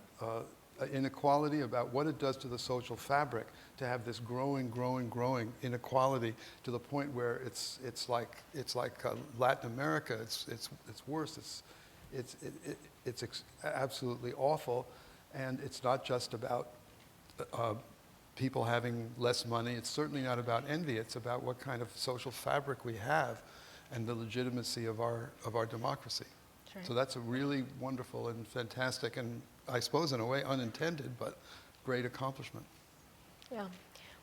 inequality, about what it does to the social fabric to have this growing inequality to the point where it's like Latin America. It's worse. It's absolutely awful, and it's not just about people having less money. It's certainly not about envy. It's about what kind of social fabric we have and the legitimacy of our democracy. Sure. So that's a really wonderful and fantastic, and I suppose in a way unintended, but great accomplishment. Yeah.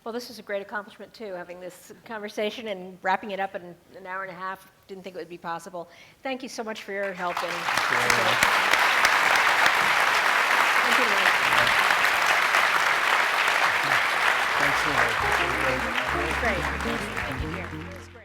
Well, this is a great accomplishment too, having this conversation and wrapping it up in an hour and a half. Didn't think it would be possible. Thank you so much for your help. And thank you, Renee. Thanks so much. Great. Thank you.